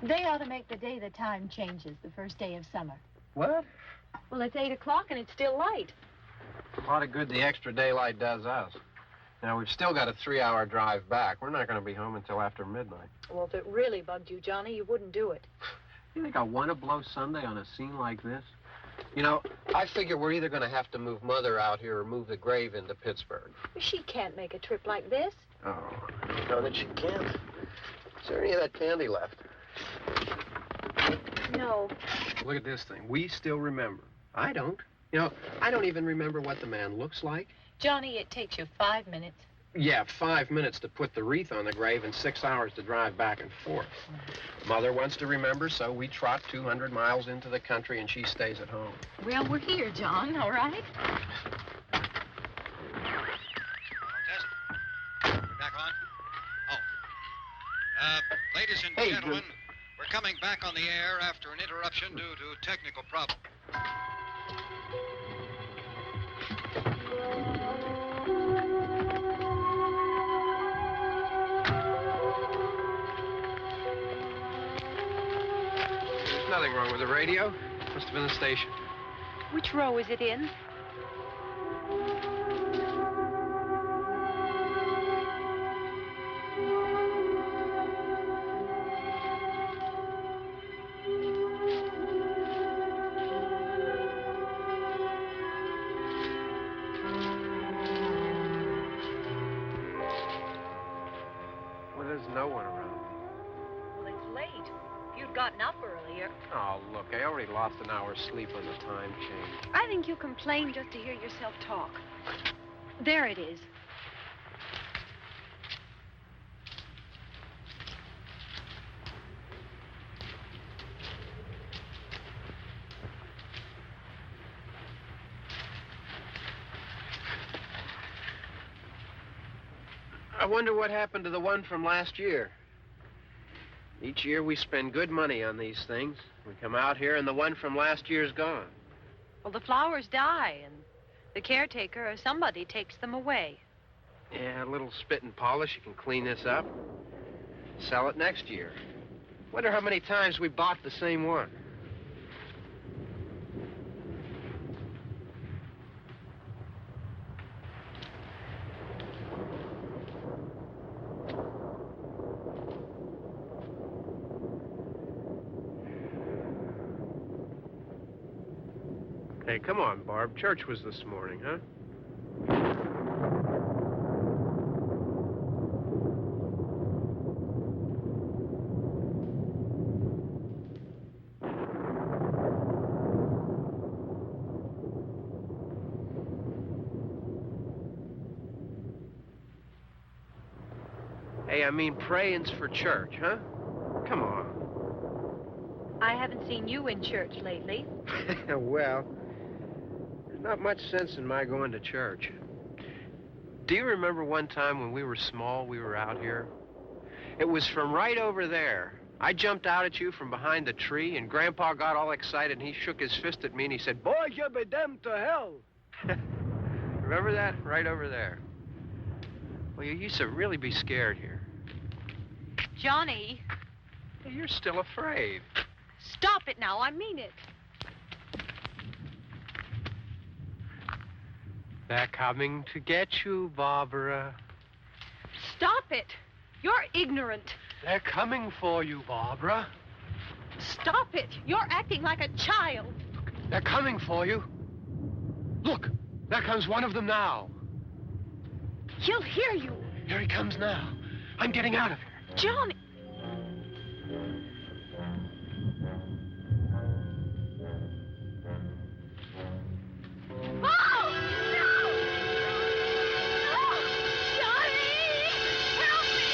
They ought to make the day the time changes, the first day of summer. What? Well, it's 8 o'clock and it's still light. A lot of good the extra daylight does us. Now, we've still got a 3-hour drive back. We're not going to be home until after midnight. Well, if it really bugged you, Johnny, you wouldn't do it. You think I want to blow Sunday on a scene like this? You know, I figure we're either going to have to move Mother out here or move the grave into Pittsburgh. She can't make a trip like this. Oh, I don't know that she can't. Is there any of that candy left? No. Look at this thing. We still remember. I don't. You know, I don't even remember what the man looks like. Johnny, it takes you 5 minutes. Yeah, 5 minutes to put the wreath on the grave and 6 hours to drive back and forth. Mother wants to remember, so we trot 200 miles into the country and she stays at home. Well, we're here, John, all right? Test. Back on? Oh. Ladies and gentlemen, we're coming back on the air after an interruption due to technical problem. Nothing wrong with the radio. Must have been the station. Which row is it in? Well, there's no one around. Well, it's late. If you'd gotten up earlier. Oh, look, I already lost an hour's sleep on the time change. I think you complain just to hear yourself talk. There it is. I wonder what happened to the one from last year. Each year we spend good money on these things. We come out here and the one from last year's gone. Well, the flowers die, and the caretaker or somebody takes them away. Yeah, a little spit and polish. You can clean this up. Sell it next year. Wonder how many times we bought the same one. Hey, come on, Barb. Church was this morning, huh? Hey, I mean, praying's for church, huh? Come on. I haven't seen you in church lately. Well, there's not much sense in my going to church. Do you remember one time when we were small, we were out here? It was from right over there. I jumped out at you from behind the tree, and Grandpa got all excited, and he shook his fist at me, and he said, "Boys, you'll be damned to hell." Remember that? Right over there. Well, you used to really be scared here. Johnny. You're still afraid. Stop it now. I mean it. They're coming to get you, Barbara. Stop it. You're ignorant. They're coming for you, Barbara. Stop it. You're acting like a child. They're coming for you. Look, there comes one of them now. He'll hear you. Here he comes now. I'm getting out of here. Johnny. Oh! No! No! Johnny! Help me!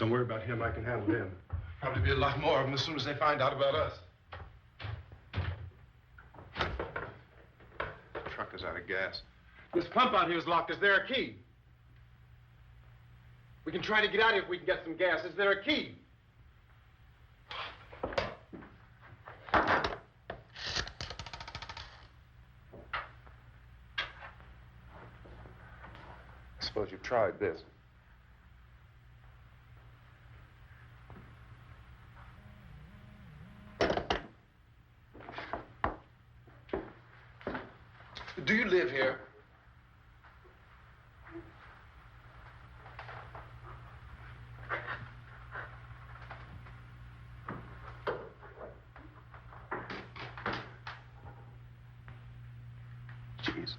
Don't worry about him. I can handle him. Probably be a lot more of them as soon as they find out about us. The truck is out of gas. This pump out here is locked. Is there a key? We can try to get out here if we can get some gas. Is there a key? I suppose you've tried this. Do you live here? Jesus.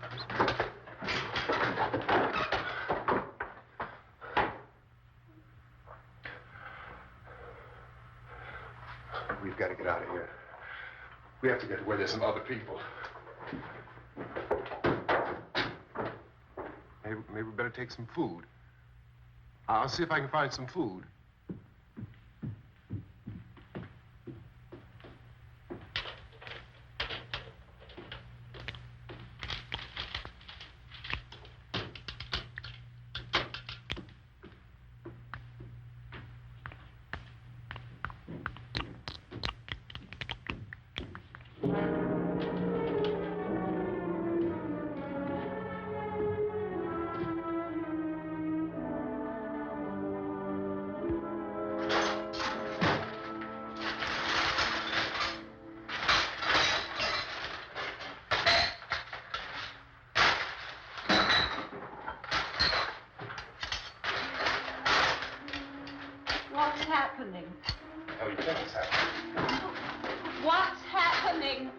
We've got to get out of here. We have to get to where there's some other people. Maybe we better take some food. I'll see if I can find some food. What's happening? How do you think it's happening? What's happening?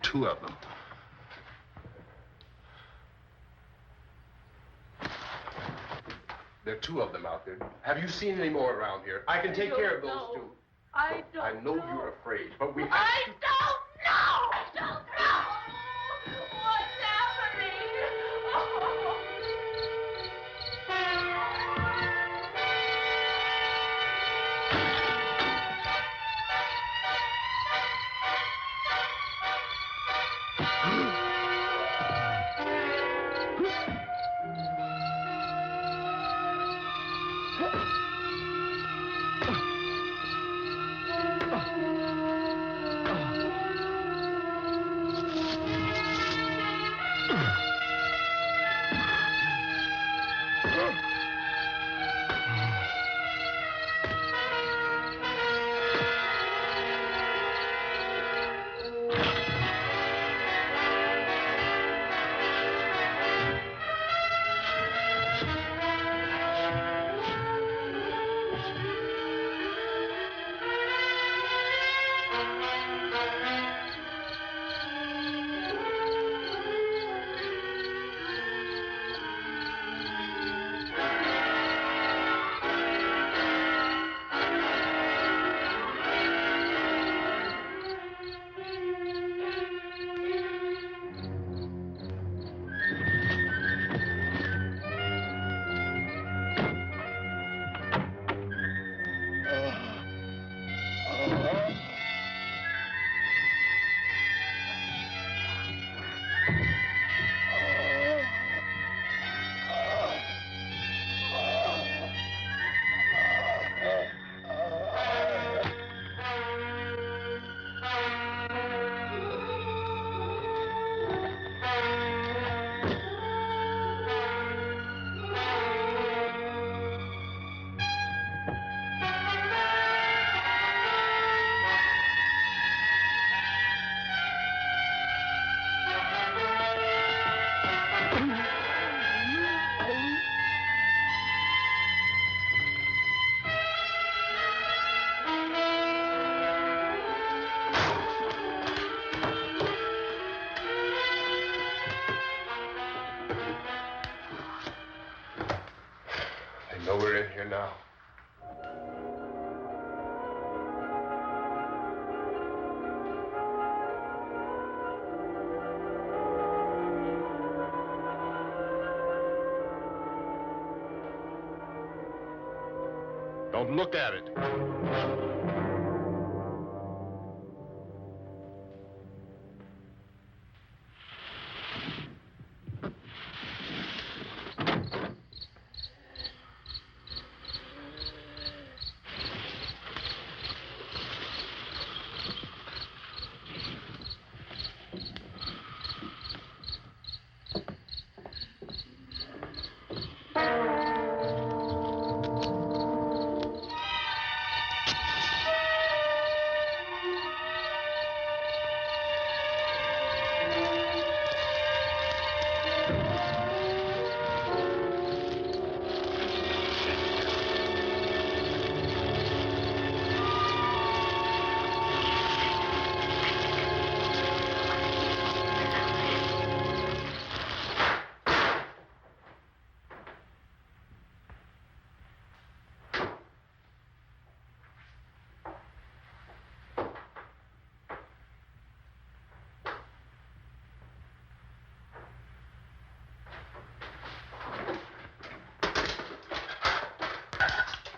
Two of them. There are two of them out there. Have you seen any more around here? I can take care of those two. I don't I know you're afraid, but we have I don't know! Don't know! What's happening? know we're in here now. Don't look at it.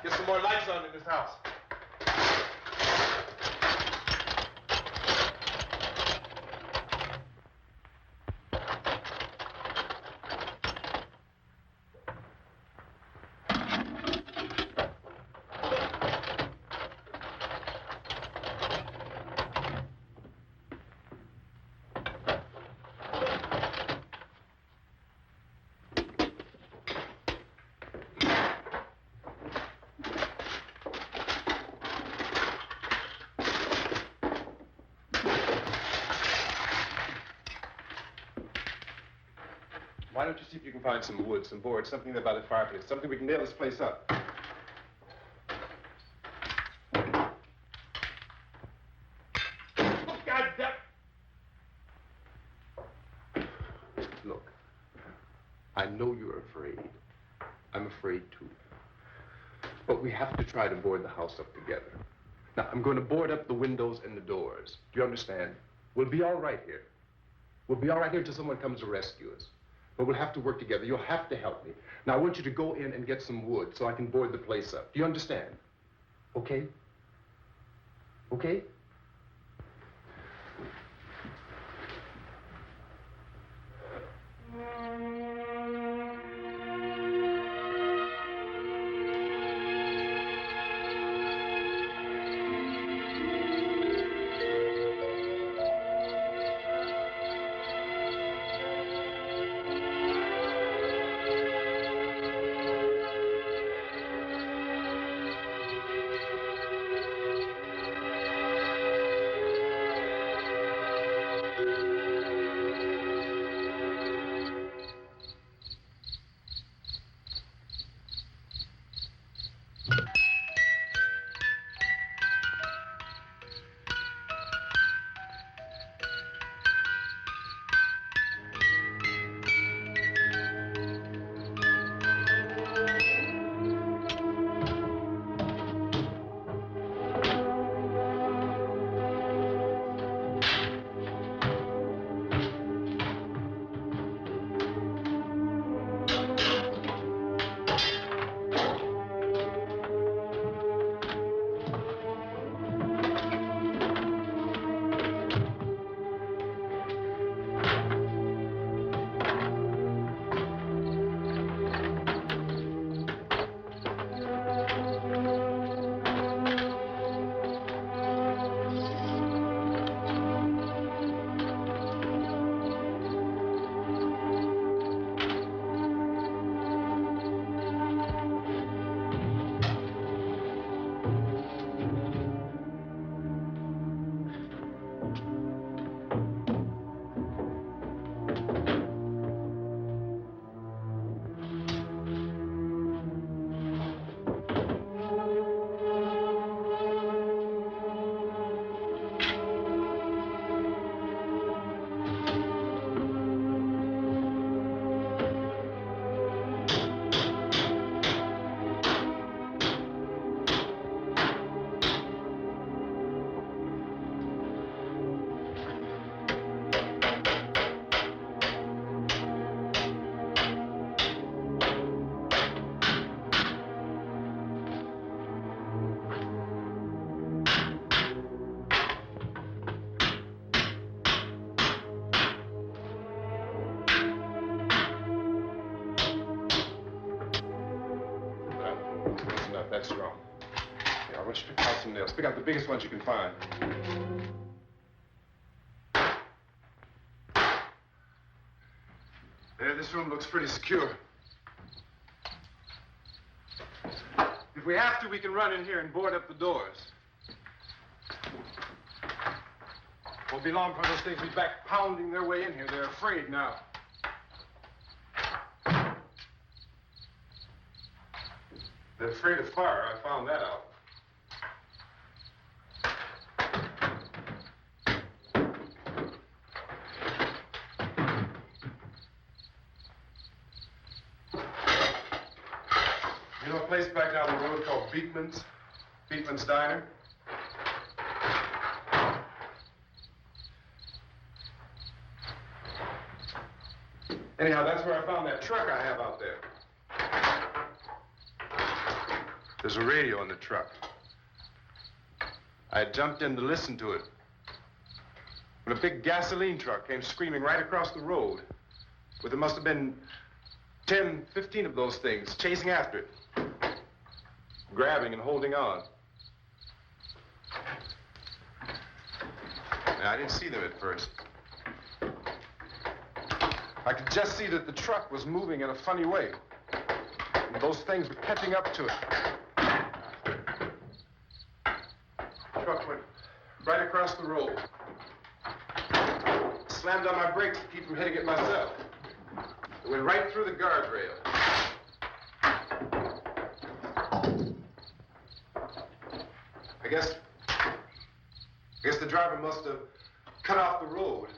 Get some more lights on in this house. Why don't you see if you can find some wood, some board, something there by the fireplace, something we can nail this place up. God damn! Look, I know you're afraid. I'm afraid too. But we have to try to board the house up together. Now, I'm going to board up the windows and the doors. Do you understand? We'll be all right here. We'll be all right here until someone comes to rescue us. But we'll have to work together. You'll have to help me. Now, I want you to go in and get some wood so I can board the place up. Do you understand? Okay? Okay? That's wrong. Yeah, I want you to pick out some nails. Pick out the biggest ones you can find. There, this room looks pretty secure. If we have to, we can run in here and board up the doors. Won't be long before those things will be back pounding their way in here. They're afraid now. They're afraid of fire. I found that out. You know a place back down the road called Beekman's? Beekman's Diner? Anyhow, that's where I found that truck I have out there. There's a radio in the truck. I jumped in to listen to it when a big gasoline truck came screaming right across the road with there must have been 10, 15 of those things chasing after it, grabbing and holding on. Now, I didn't see them at first. I could just see that the truck was moving in a funny way. And those things were catching up to it. The truck went right across the road. Slammed on my brakes to keep from hitting it myself. It went right through the guardrail. I guess the driver must have cut off the road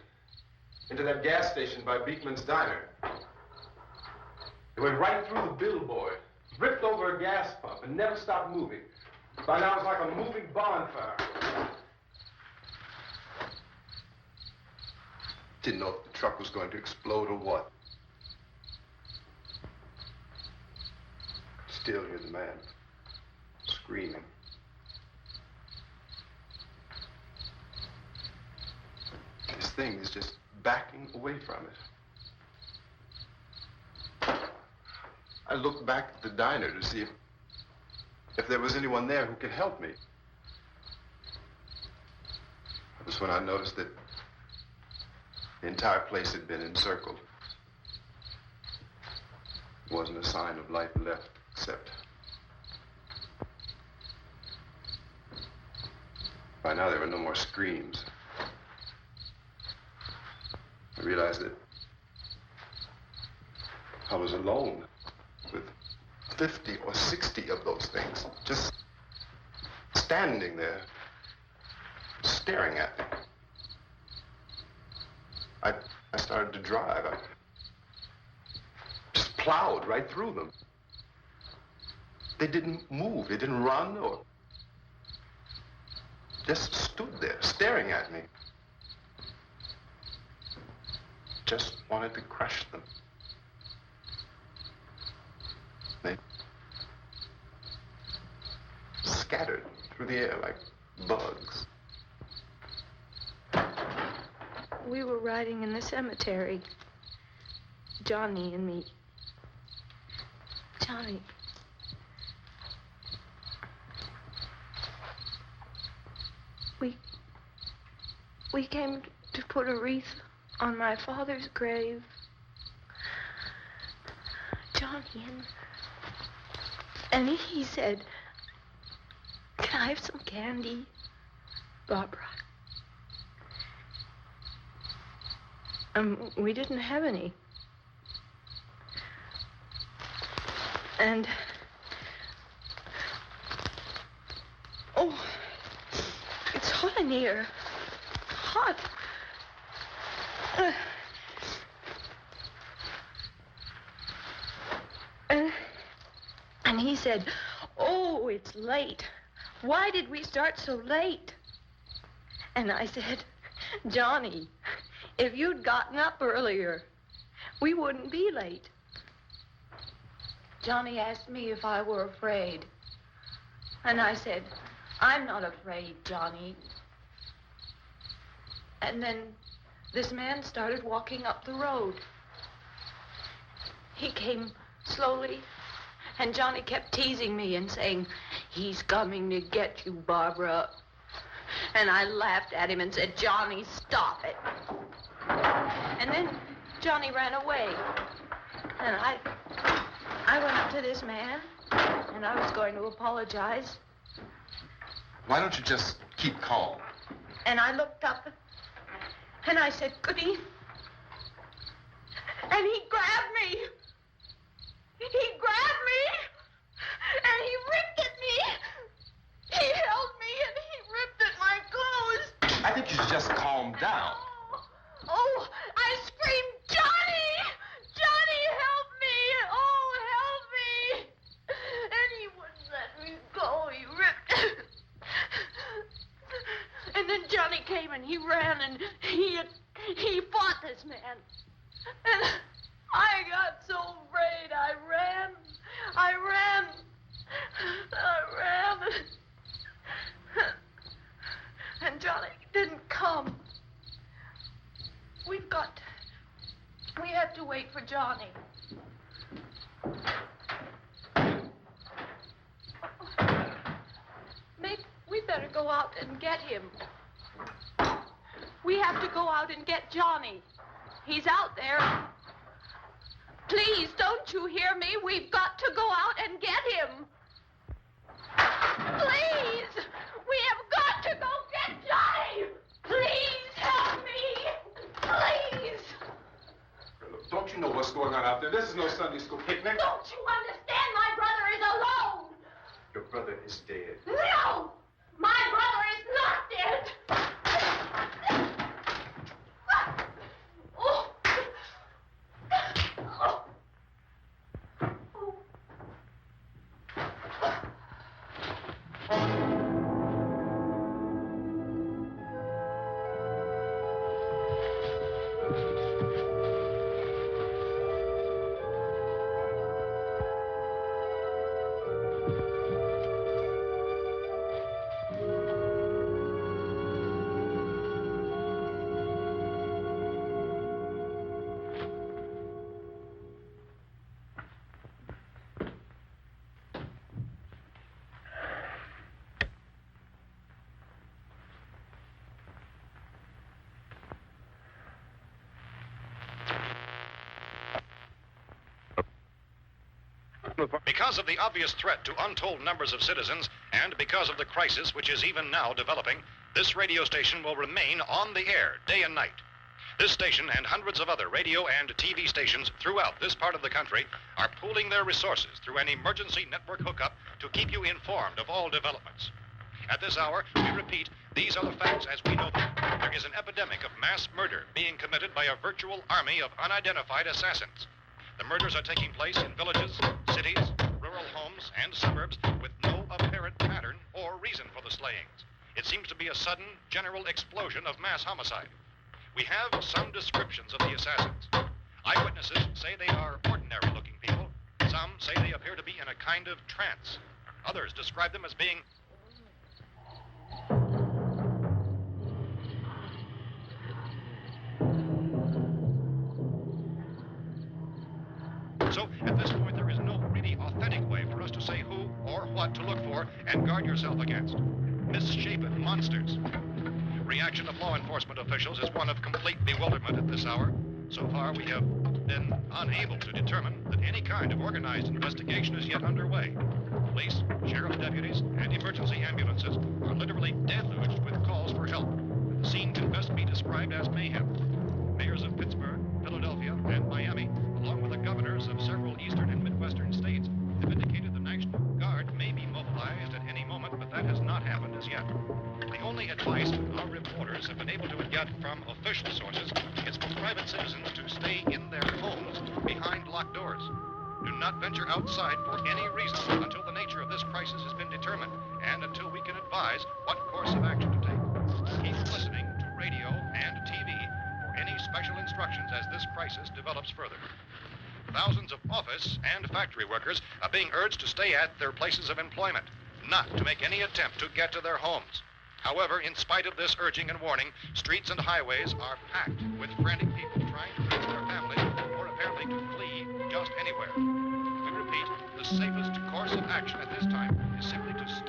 into that gas station by Beekman's Diner. It went right through the billboard, ripped over a gas pump, and never stopped moving. By now, it was like a moving bonfire. Didn't know if the truck was going to explode or what. Still hear the man screaming. This thing is just backing away from it. I looked back at the diner to see if there was anyone there who could help me. That was when I noticed that the entire place had been encircled. There wasn't a sign of life left except by now there were no more screams. I realized that I was alone with 50 or 60 of those things, just standing there, staring at me. I started to drive. I just plowed right through them. They didn't move. They didn't run or just stood there, staring at me. Just wanted to crush them. They scattered through the air like bugs. We were riding in the cemetery, Johnny and me. Johnny. We came to put a wreath on my father's grave. Johnny, and he said, "Can I have some candy, Barbara?" We didn't have any. And, oh, it's hot in here. Hot. And he said, "Oh, it's late. Why did we start so late?" And I said, "Johnny, if you'd gotten up earlier, we wouldn't be late." Johnny asked me if I were afraid. And I said, "I'm not afraid, Johnny." And then this man started walking up the road. He came slowly, and Johnny kept teasing me and saying, "He's coming to get you, Barbara." And I laughed at him and said, "Johnny, stop it." And then Johnny ran away. And I went up to this man, and I was going to apologize. Why don't you just keep calm? And I looked up, and I said, "Goody." And he grabbed me. He grabbed me, and he ripped at me. He held me, and he ripped at my clothes. I think you should just calm down. Oh, I screamed, "Johnny! Johnny, help me! Oh, help me!" And he wouldn't let me go. He ripped. And then Johnny came and he ran and he fought this man. And I got so afraid. I ran. And Johnny didn't come. We have to wait for Johnny. Maybe we better go out and get him. We have to go out and get Johnny. He's out there. Please, don't you hear me? We've got to go out and get him. Please! We have got to go get Johnny! Please help me! Please! Look, don't you know what's going on out there? This is no Sunday school picnic. Don't you understand? My brother is alone! Your brother is dead. No! My brother is not dead! Oh. Oh. Because of the obvious threat to untold numbers of citizens, and because of the crisis which is even now developing, this radio station will remain on the air day and night. This station and hundreds of other radio and TV stations throughout this part of the country are pooling their resources through an emergency network hookup to keep you informed of all developments. At this hour, we repeat, these are the facts as we know them. There is an epidemic of mass murder being committed by a virtual army of unidentified assassins. The murders are taking place in villages, cities, rural homes, and suburbs with no apparent pattern or reason for the slayings. It seems to be a sudden, general explosion of mass homicide. We have some descriptions of the assassins. Eyewitnesses say they are ordinary-looking people. Some say they appear to be in a kind of trance. Others describe them as being So, at this point, there is no really authentic way for us to say who or what to look for and guard yourself against. Misshapen monsters. Reaction of law enforcement officials is one of complete bewilderment at this hour. So far, we have been unable to determine that any kind of organized investigation is yet underway. Police, sheriff's deputies, and emergency ambulances are literally deluged with calls for help. The scene can best be described as mayhem. Mayors of Pittsburgh, Philadelphia, and Miami, along with the governors of several eastern and midwestern states, have indicated the National Guard may be mobilized at any moment, but that has not happened as yet. The only advice our reporters have been able to get from official sources is for private citizens to stay in their homes behind locked doors. Do not venture outside for any reason until the nature of this crisis has been determined and until we can advise what course of action to take. Keep listening to radio and TV for any special instructions as this crisis develops further. Thousands of office and factory workers are being urged to stay at their places of employment, not to make any attempt to get to their homes. However, in spite of this urging and warning, streets and highways are packed with frantic people trying to reach their families or apparently to flee just anywhere. We repeat, the safest course of action at this time is simply to stay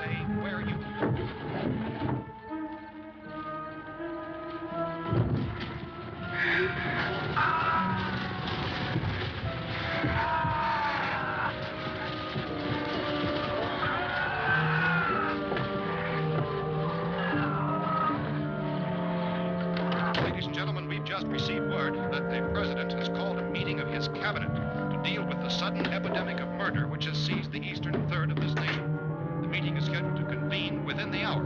Ladies and gentlemen, we've just received word that the president has called a meeting of his cabinet to deal with the sudden epidemic of murder which has seized the eastern third of this nation. The meeting is scheduled to convene within the hour.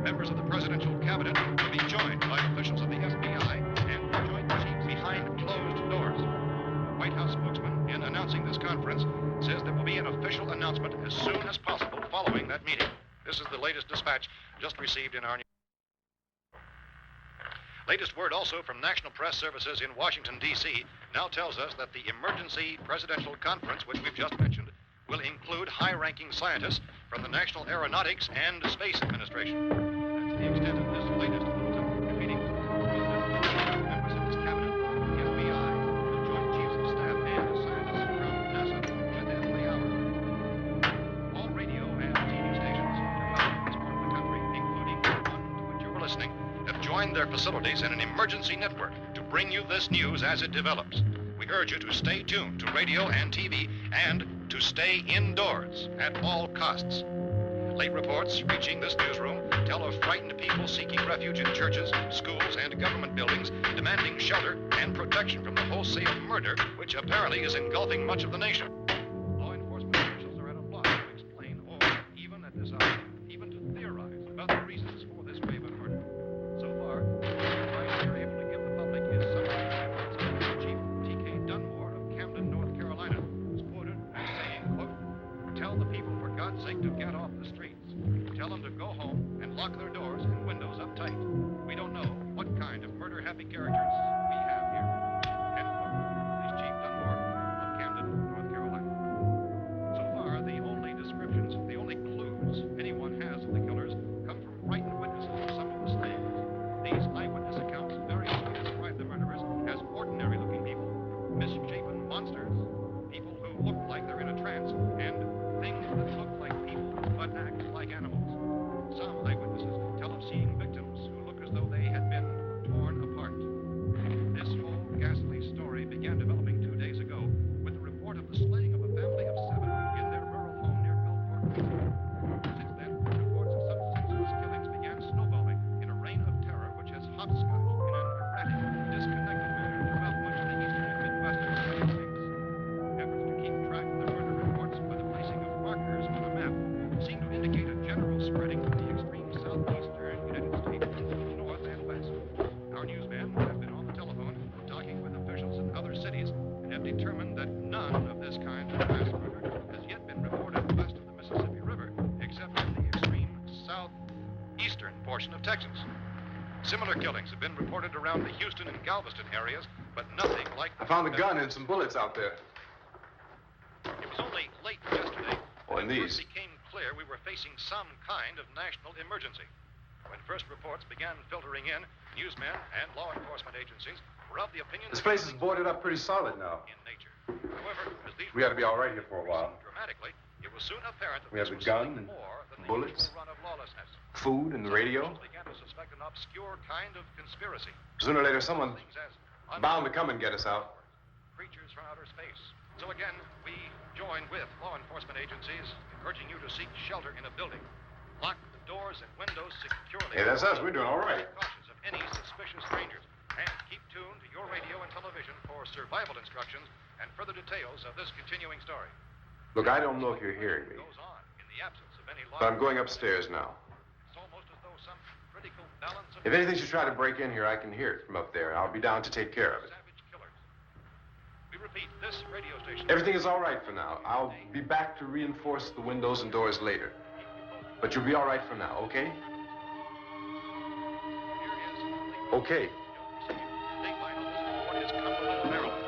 Members of the presidential cabinet will be joined by officials of the FBI and joint chiefs behind closed doors. The White House spokesman, in announcing this conference, says there will be an official announcement as soon as possible following that meeting. This is the latest dispatch just received in our latest word also from National Press Services in Washington, D.C. now tells us that the emergency presidential conference, which we've just mentioned, will include high-ranking scientists from the National Aeronautics and Space Administration. That's the extent of this latest bulletin. Meeting members of his cabinet, the FBI, the Joint Chiefs of Staff, and scientists from NASA within the hour. All radio and TV stations throughout this part of the country, including the one to which you were listening, have joined their facilities in an emergency network to bring you this news as it develops. We urge you to stay tuned to radio and TV and to stay indoors at all costs. Late reports reaching this newsroom tell of frightened people seeking refuge in churches, schools, and government buildings, demanding shelter and protection from the wholesale murder which apparently is engulfing much of the nation. Law enforcement officials are at a loss to explain or, even at this hour, even to theorize about the reasons for this wave of murder. So far, the advice we are able to give the public is summary efforts of Chief T.K. Dunmore of Camden, North Carolina, who's quoted as saying, quote, "Tell the people, for God's sake, to get off the streets. Tell them to go home and lock their doors and windows up tight. We don't know what kind of murder-happy characters we have here." End quote. This Chief Dunmore of Camden, North Carolina. So far, the only descriptions, the only clues anyone has of the killers come from frightened witnesses of some of the slayings. These eyewitness accounts variously describe the murderers as ordinary-looking people, misshapen monsters, people who look like they're in a trance, and things that look like people but act like animals. Some eyewitnesses tell of seeing victims who look as though they had been torn apart. This whole ghastly story began developing 2 days ago with the report of the slaying of a family of 7 in their rural home near Gulfport. Since then, reports of such senseless killings began snowballing in a reign of terror which has hopscotched in an erratic, disconnected manner throughout much of the eastern and midwestern United States. Efforts to keep track of the murder reports by the placing of markers on a map seem to indicate a general spreading from the extreme southeastern United States to the north and west. Our newsmen have been on the telephone talking with officials in other cities and have determined that none of this kind of mass murder has yet been reported west of the Mississippi River, except in the extreme southeastern portion of Texas. Similar killings have been reported around the Houston and Galveston areas, but nothing like... I found a gun and some bullets out there. It was only late yesterday Oh, and that it these. first became clear we were facing some kind of national emergency. When first reports began filtering in, newsmen and law enforcement agencies were of the opinion This that place is things boarded up pretty solid now. in nature. However, as these We ought to be all right here for a while. worsened dramatically, it was soon apparent that We have this a was gun something and more than the bullets. usual run of lawlessness. Food and the radio. Some began to suspect an obscure kind of conspiracy. Sooner or later, someone Things as bound to come and get us out. creatures from outer space. So again, we join with law enforcement agencies, urging you to seek shelter in a building. Lock the doors and windows securely. Hey, that's us. We're doing all right. Cautious of any suspicious strangers. And keep tuned to your radio and television for survival instructions and further details of this continuing story. Look, I don't know if you're hearing me, Goes on in the absence of any law. but I'm going upstairs now. It's almost as though some critical balance of If anything should try to break in here, I can hear it from up there. I'll be down to take care of it. savage killers. We repeat, this radio station. Everything is all right for now. I'll be back to reinforce the windows and doors later. But you'll be all right for now, okay? Here is Okay. Dateline on this report is Cumberland, Maryland.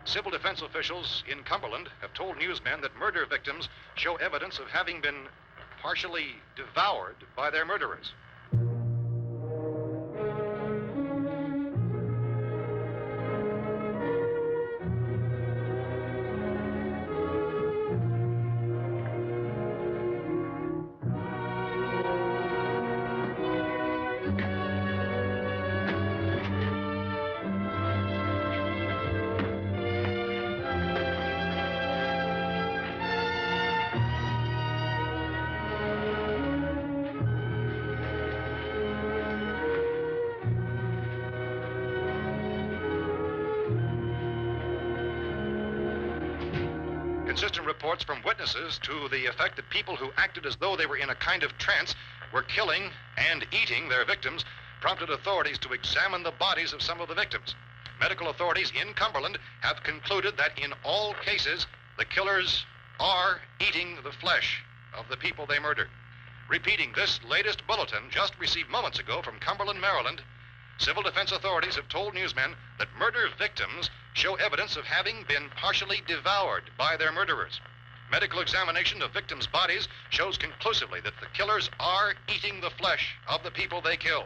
Civil defense officials in Cumberland have told newsmen that murder victims show evidence of having been partially devoured by their murderers. inconsistent reports from witnesses to the effect that people who acted as though they were in a kind of trance were killing and eating their victims prompted authorities to examine the bodies of some of the victims. Medical authorities in Cumberland have concluded that in all cases, the killers are eating the flesh of the people they murdered. Repeating this latest bulletin just received moments ago from Cumberland, Maryland, civil defense authorities have told newsmen that murder victims show evidence of having been partially devoured by their murderers. Medical examination of victims' bodies shows conclusively that the killers are eating the flesh of the people they kill.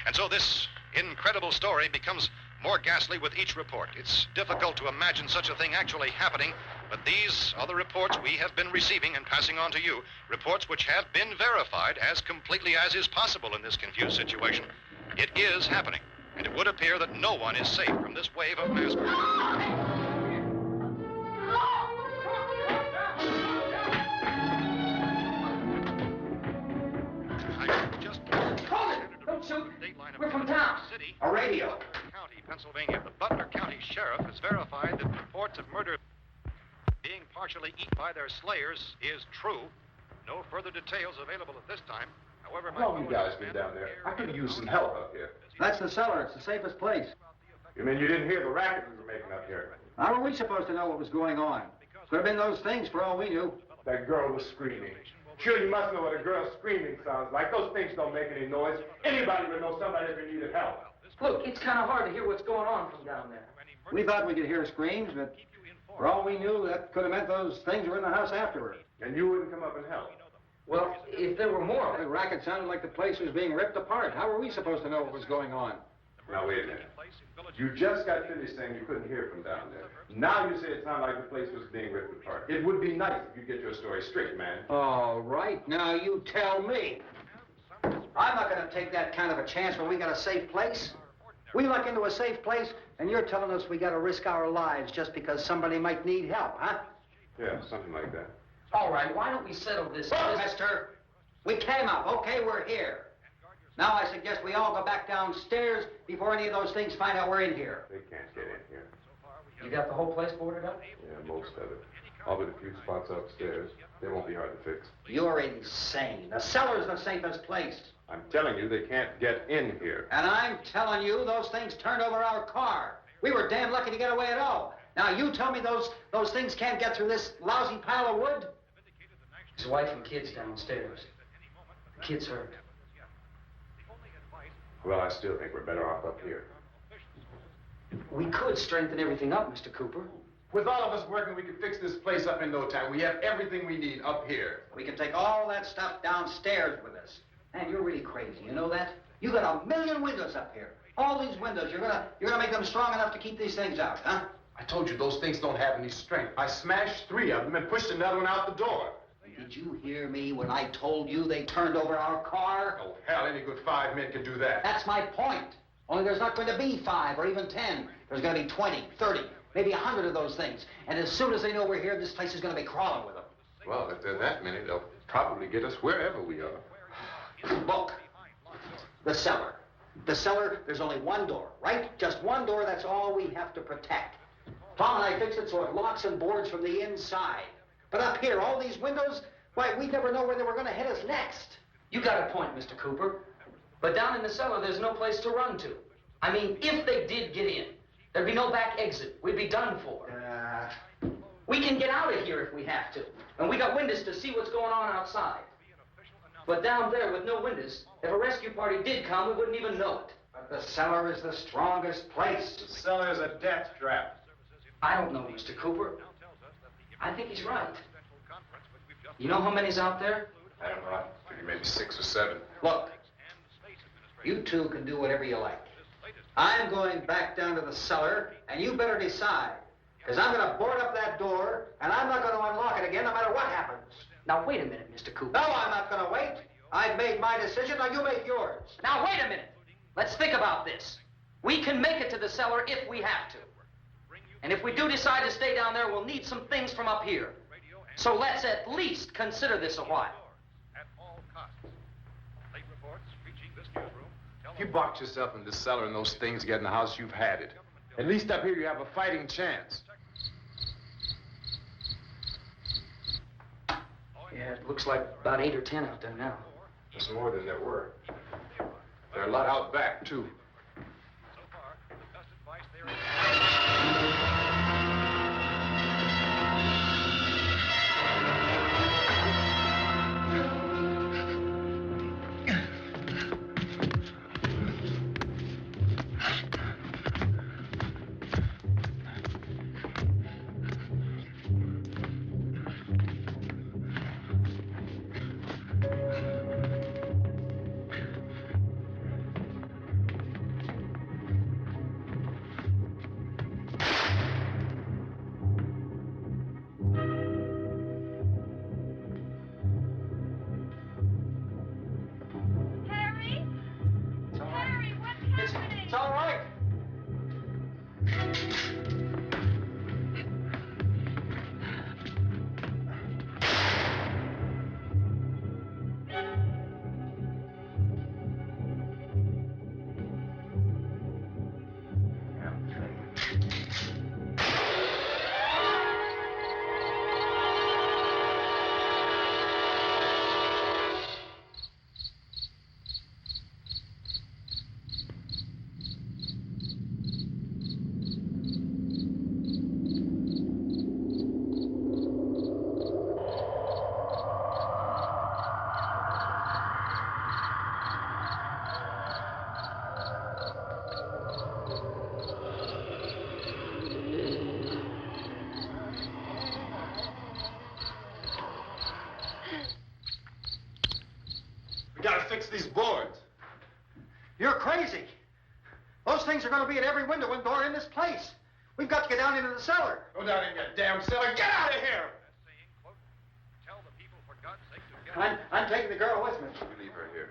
And so this incredible story becomes more ghastly with each report. It's difficult to imagine such a thing actually happening, but these are the reports we have been receiving and passing on to you, reports which have been verified as completely as is possible in this confused situation. It is happening, and it would appear that no one is safe from this wave of mass murder. We're from town. City, A radio. County, Pennsylvania. The Butler County Sheriff has verified that reports of murder being partially eaten by their slayers is true. No further details available at this time. However, How long you guys been down there? I could use some help up here. That's the cellar. It's the safest place. You mean you didn't hear the racket we were making up here? How were we supposed to know what was going on? Could have been those things for all we knew. That girl was screaming. Sure, you must know what a girl screaming sounds like. Those things don't make any noise. Anybody would know somebody ever needed help. Look, it's kind of hard to hear what's going on from down there. We thought we could hear screams, but for all we knew, that could have meant those things were in the house afterward. And you wouldn't come up and help? Well, if there were more... The racket sounded like the place was being ripped apart. How were we supposed to know what was going on? Now, wait a minute. You just got finished saying you couldn't hear from down there. Now you say it sounded like the place was being ripped apart. It would be nice if you get your story straight, man. All right, now you tell me. I'm not going to take that kind of a chance when we got a safe place. We luck into a safe place, and you're telling us we got to risk our lives just because somebody might need help, huh? Yeah, something like that. All right, why don't we settle this? Look, mister, we came up. Okay, we're here. Now I suggest we all go back downstairs before any of those things find out we're in here. They can't get in here. You got the whole place boarded up? Yeah, most of it. All but a few spots upstairs. They won't be hard to fix. You're insane. The cellar's the safest place. I'm telling you, they can't get in here. And I'm telling you, those things turned over our car. We were damn lucky to get away at all. Now you tell me those things can't get through this lousy pile of wood? His wife and kids downstairs. The kid's hurt. Well, I still think we're better off up here. We could strengthen everything up, Mr. Cooper. With all of us working, we can fix this place up in no time. We have everything we need up here. We can take all that stuff downstairs with us. Man, you're really crazy, you know that? You got 1,000,000 windows up here. All these windows, you're gonna make them strong enough to keep these things out, huh? I told you those things don't have any strength. I smashed 3 of them and pushed another one out the door. Did you hear me when I told you they turned over our car? Oh, hell, any good 5 men can do that. That's my point. Only there's not going to be 5 or even 10. There's going to be 20, 30, maybe 100 of those things. And as soon as they know we're here, this place is going to be crawling with them. Well, if there are that many, they'll probably get us wherever we are. Look, the cellar. The cellar, there's only one door, right? Just one door, that's all we have to protect. Tom and I fixed it so it locks and boards from the inside. But up here, all these windows, why, we'd never know where they were going to hit us next. You got a point, Mr. Cooper. But down in the cellar, there's no place to run to. I mean, if they did get in, there'd be no back exit. We'd be done for. We can get out of here if we have to. And we got windows to see what's going on outside. But down there with no windows, if a rescue party did come, we wouldn't even know it. But the cellar is the strongest place. The cellar is a death trap. I don't know, Mr. Cooper. I think he's right. You know how many's out there? I don't know. I figure maybe 6 or 7. Look, you two can do whatever you like. I'm going back down to the cellar, and you better decide. Because I'm going to board up that door, and I'm not going to unlock it again no matter what happens. Now, wait a minute, Mr. Cooper. No, I'm not going to wait. I've made my decision, now you make yours. Now, wait a minute. Let's think about this. We can make it to the cellar if we have to. And if we do decide to stay down there, we'll need some things from up here. So let's at least consider this a while. If you box yourself in the cellar and those things get in the house, you've had it. At least up here you have a fighting chance. Yeah, it looks like about 8 or 10 out there now. There's more than there were. There are a lot out back, too. So far, the best advice there is... It's all right. We gotta fix these boards. You're crazy. Those things are going to be at every window and door in this place. We've got to get down into the cellar. Go down in your damn cellar. Get out of here! Tell the people, for God's sake, to get... I'm taking the girl with me. You leave her here.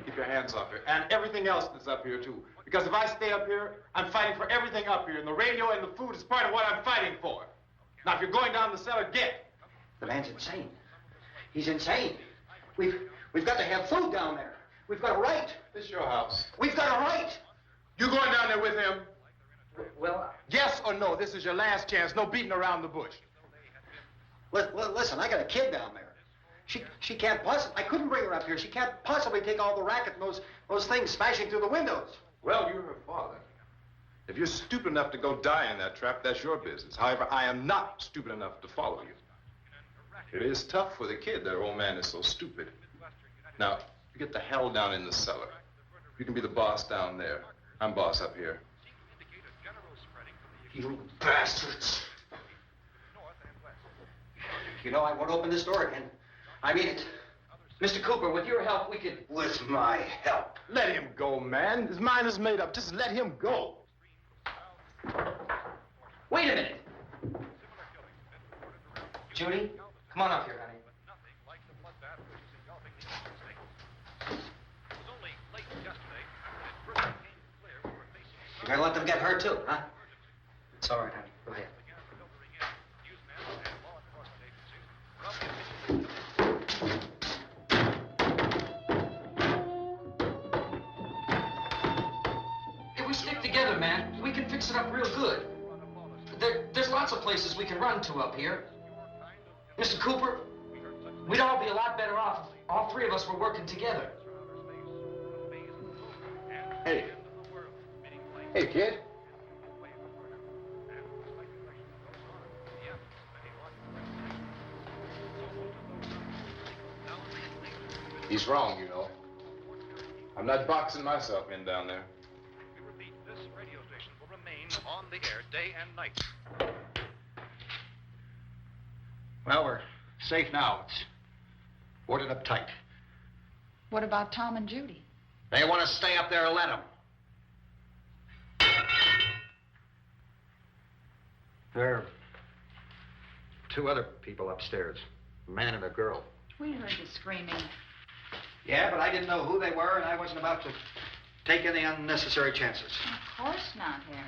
Keep your hands off her. And everything else that's up here, too. Because if I stay up here, I'm fighting for everything up here. And the radio and the food is part of what I'm fighting for. Now, if you're going down the cellar, get. The man's insane. He's insane. We've got to have food down there. We've got a right. This is your house. We've got a right. You going down there with him? Well, Yes or no? This is your last chance. No beating around the bush. Listen, I got a kid down there. She can't possibly... I couldn't bring her up here. She can't possibly take all the racket and those things smashing through the windows. Well, you're her father. If you're stupid enough to go die in that trap, that's your business. However, I am not stupid enough to follow you. It is tough for the kid. That old man is so stupid. Now, you get the hell down in the cellar. You can be the boss down there. I'm boss up here. You bastards. You know, I won't open this door again. I mean it. Mr. Cooper, with your help, we could... With my help. Let him go, man. His mind is made up. Just let him go. Wait a minute. Judy, come on up here, honey. You're gonna let them get hurt too, huh? It's all right, honey. Go ahead. If we stick together, man, we can fix it up real good. There's lots of places we can run to up here. Mr. Cooper, we'd all be a lot better off if all three of us were working together. Hey. Hey, kid. He's wrong, you know. I'm not boxing myself in down there. We repeat, this radio station will remain on the air day and night. Well, we're safe now. It's boarded up tight. What about Tom and Judy? They want to stay up there, let them. There are two other people upstairs, a man and a girl. We heard you screaming. Yeah, but I didn't know who they were, and I wasn't about to take any unnecessary chances. Of course not, Harry.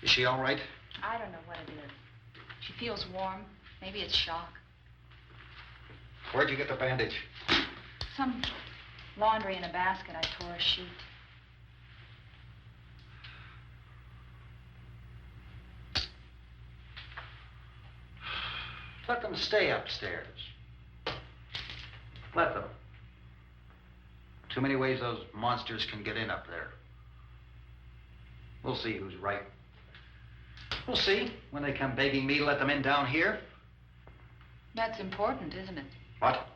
Is she all right? I don't know what it is. She feels warm. Maybe it's shock. Where'd you get the bandage? Some laundry in a basket. I tore a sheet. Let them stay upstairs. Let them. Too many ways those monsters can get in up there. We'll see who's right. We'll see when they come begging me to let them in down here. That's important, isn't it? What?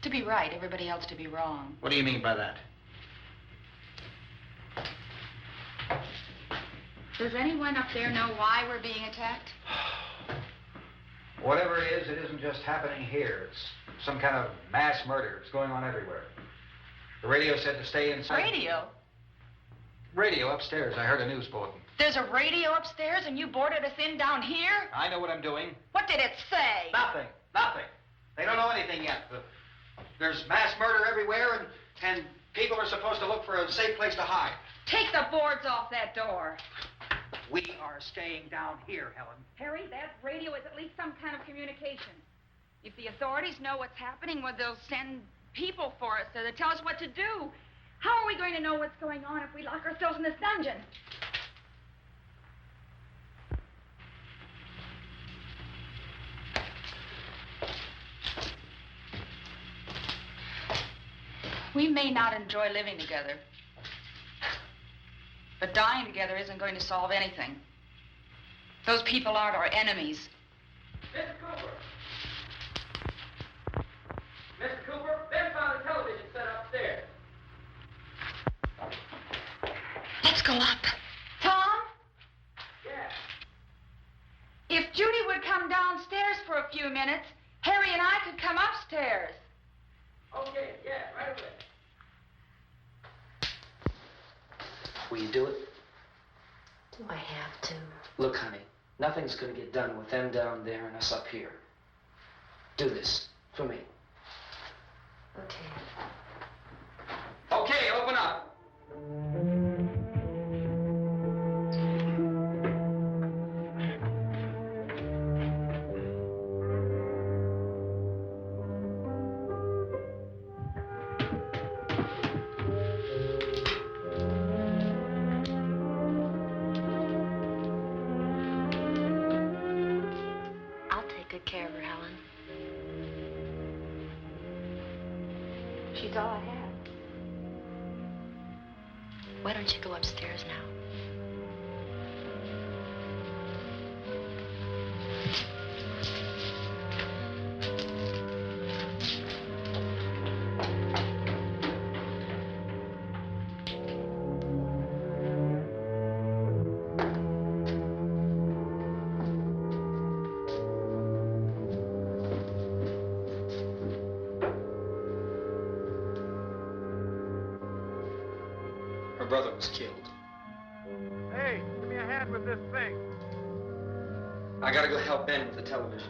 To be right, everybody else to be wrong. What do you mean by that? Does anyone up there know why we're being attacked? Whatever it is, it isn't just happening here. It's some kind of mass murder. It's going on everywhere. The radio said to stay inside. Radio? Radio upstairs. I heard a news bulletin. There's a radio upstairs and you boarded us in down here? I know what I'm doing. What did it say? Nothing. Nothing. They don't know anything yet. There's mass murder everywhere, and people are supposed to look for a safe place to hide. Take the boards off that door. We are staying down here, Helen. Harry, that radio is at least some kind of communication. If the authorities know what's happening, well, they'll send people for us to tell us what to do. How are we going to know what's going on if we lock ourselves in this dungeon? We may not enjoy living together, but dying together isn't going to solve anything. Those people aren't our enemies. Mr. Cooper! Mr. Cooper, Ben found a television set upstairs. Let's go up. Tom? Yeah. If Judy would come downstairs for a few minutes, Harry and I could come upstairs. Okay, yeah, right away. Will you do it? Do I have to? Look, honey, nothing's gonna get done with them down there and us up here. Do this for me. Okay. Okay, open up. I'll take good care of her, Helen. She's all I have. Why don't you go upstairs now? Her brother was killed. Hey, give me a hand with this thing. I gotta go help Ben with the television.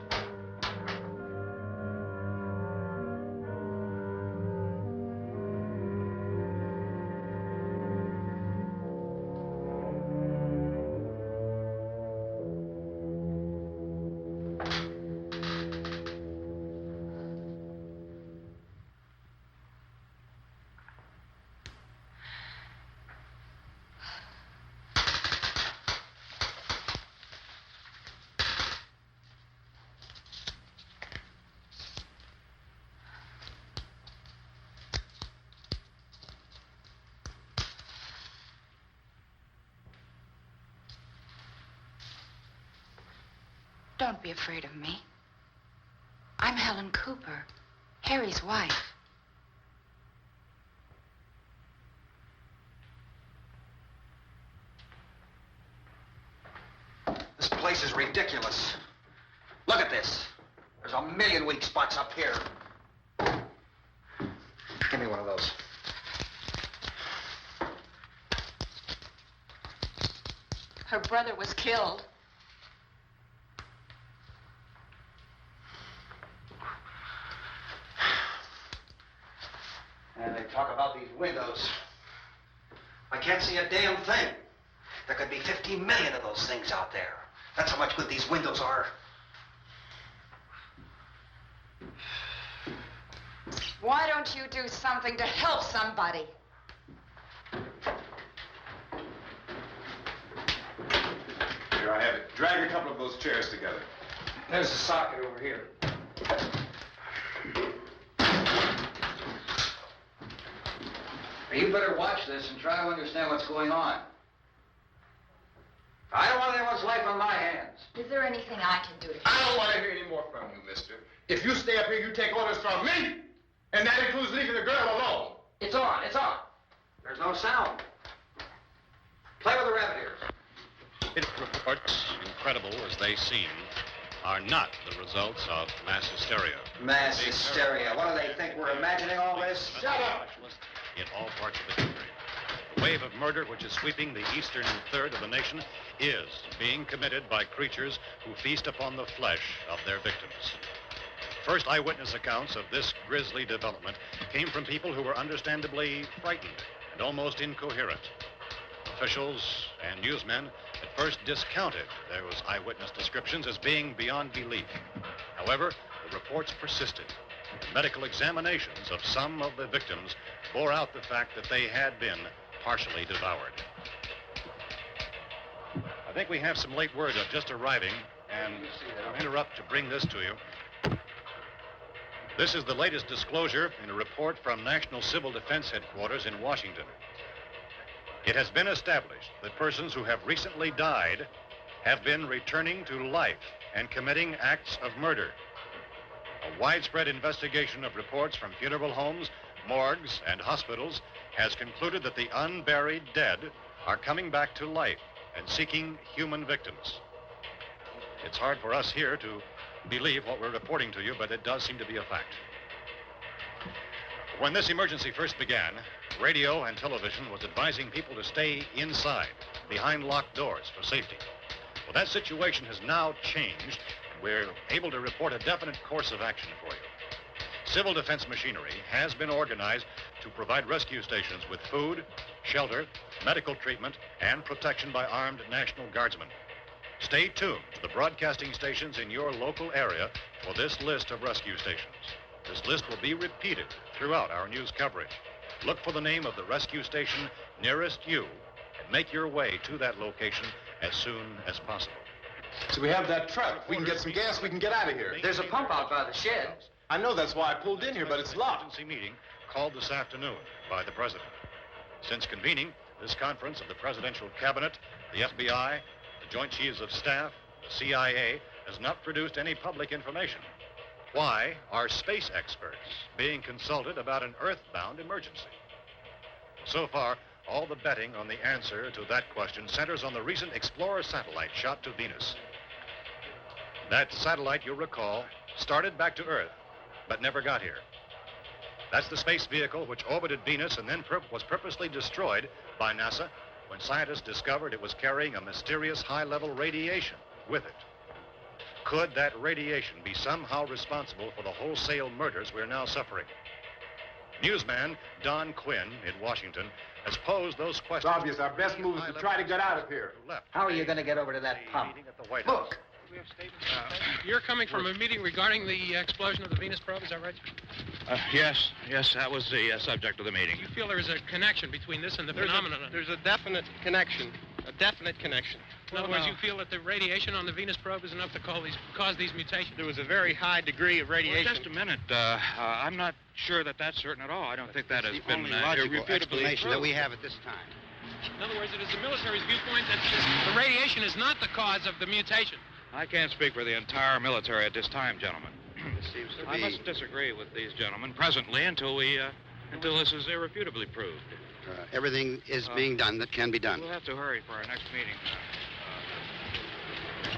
Don't be afraid of me. I'm Helen Cooper, Harry's wife. This place is ridiculous. Look at this. There's a million weak spots up here. Give me one of those. Her brother was killed. And they talk about these windows. I can't see a damn thing. There could be 15 million of those things out there. That's how much good these windows are. Why don't you do something to help somebody? Here, I have it. Drag a couple of those chairs together. There's a socket over here. You better watch this and try to understand what's going on. I don't want anyone's life on my hands. Is there anything I can do to help? I don't want to hear any more from you, mister. If you stay up here, you take orders from me. And that includes leaving the girl alone. It's on, it's on. There's no sound. Play with the rabbit ears. Reports, incredible as they seem, are not the results of mass hysteria. Mass hysteria. What do they think? We're imagining all this? Shut up! In all parts of the country. The wave of murder which is sweeping the eastern third of the nation is being committed by creatures who feast upon the flesh of their victims. First eyewitness accounts of this grisly development came from people who were understandably frightened and almost incoherent. Officials and newsmen at first discounted those eyewitness descriptions as being beyond belief. However, the reports persisted. Medical examinations of some of the victims bore out the fact that they had been partially devoured. I think we have some late word just arriving, and I'll interrupt to bring this to you. This is the latest disclosure in a report from National Civil Defense Headquarters in Washington. It has been established that persons who have recently died have been returning to life and committing acts of murder. A widespread investigation of reports from funeral homes, morgues, and hospitals has concluded that the unburied dead are coming back to life and seeking human victims. It's hard for us here to believe what we're reporting to you, but it does seem to be a fact. When this emergency first began, radio and television was advising people to stay inside, behind locked doors for safety. Well, that situation has now changed. We're able to report a definite course of action for you. Civil defense machinery has been organized to provide rescue stations with food, shelter, medical treatment, and protection by armed National Guardsmen. Stay tuned to the broadcasting stations in your local area for this list of rescue stations. This list will be repeated throughout our news coverage. Look for the name of the rescue station nearest you and make your way to that location as soon as possible. So we have that truck. If we can get some gas, we can get out of here. There's a pump out by the shed. I know, that's why I pulled in here, but it's locked. Emergency meeting called this afternoon by the president. Since convening this conference of the presidential cabinet, the FBI, the Joint Chiefs of Staff, the CIA has not produced any public information. Why are space experts being consulted about an earthbound emergency? So far, all the betting on the answer to that question centers on the recent Explorer satellite shot to Venus. That satellite, you'll recall, started back to Earth, but never got here. That's the space vehicle which orbited Venus and then was purposely destroyed by NASA when scientists discovered it was carrying a mysterious high-level radiation with it. Could that radiation be somehow responsible for the wholesale murders we're now suffering? Newsman Don Quinn in Washington has posed those questions. It's obvious our best move is to try to get out of here. How are you going to get over to that pump? Look! You're coming from a meeting regarding the explosion of the Venus probe, is that right? Yes, that was the subject of the meeting. You feel there is a connection between this and the phenomenon? There's a definite connection. A definite connection. In other words, you feel that the radiation on the Venus probe is enough to cause these mutations? There was a very high degree of radiation. Well, just a minute. I'm not sure that that's certain at all. I don't think that has been logical irrefutably explanation that proved. we have at this time. In other words, it is the military's viewpoint that the radiation is not the cause of the mutation. I can't speak for the entire military at this time, gentlemen. This seems to I be... must disagree with these gentlemen presently until this is irrefutably proved. everything is being done that can be done. We'll have to hurry for our next meeting.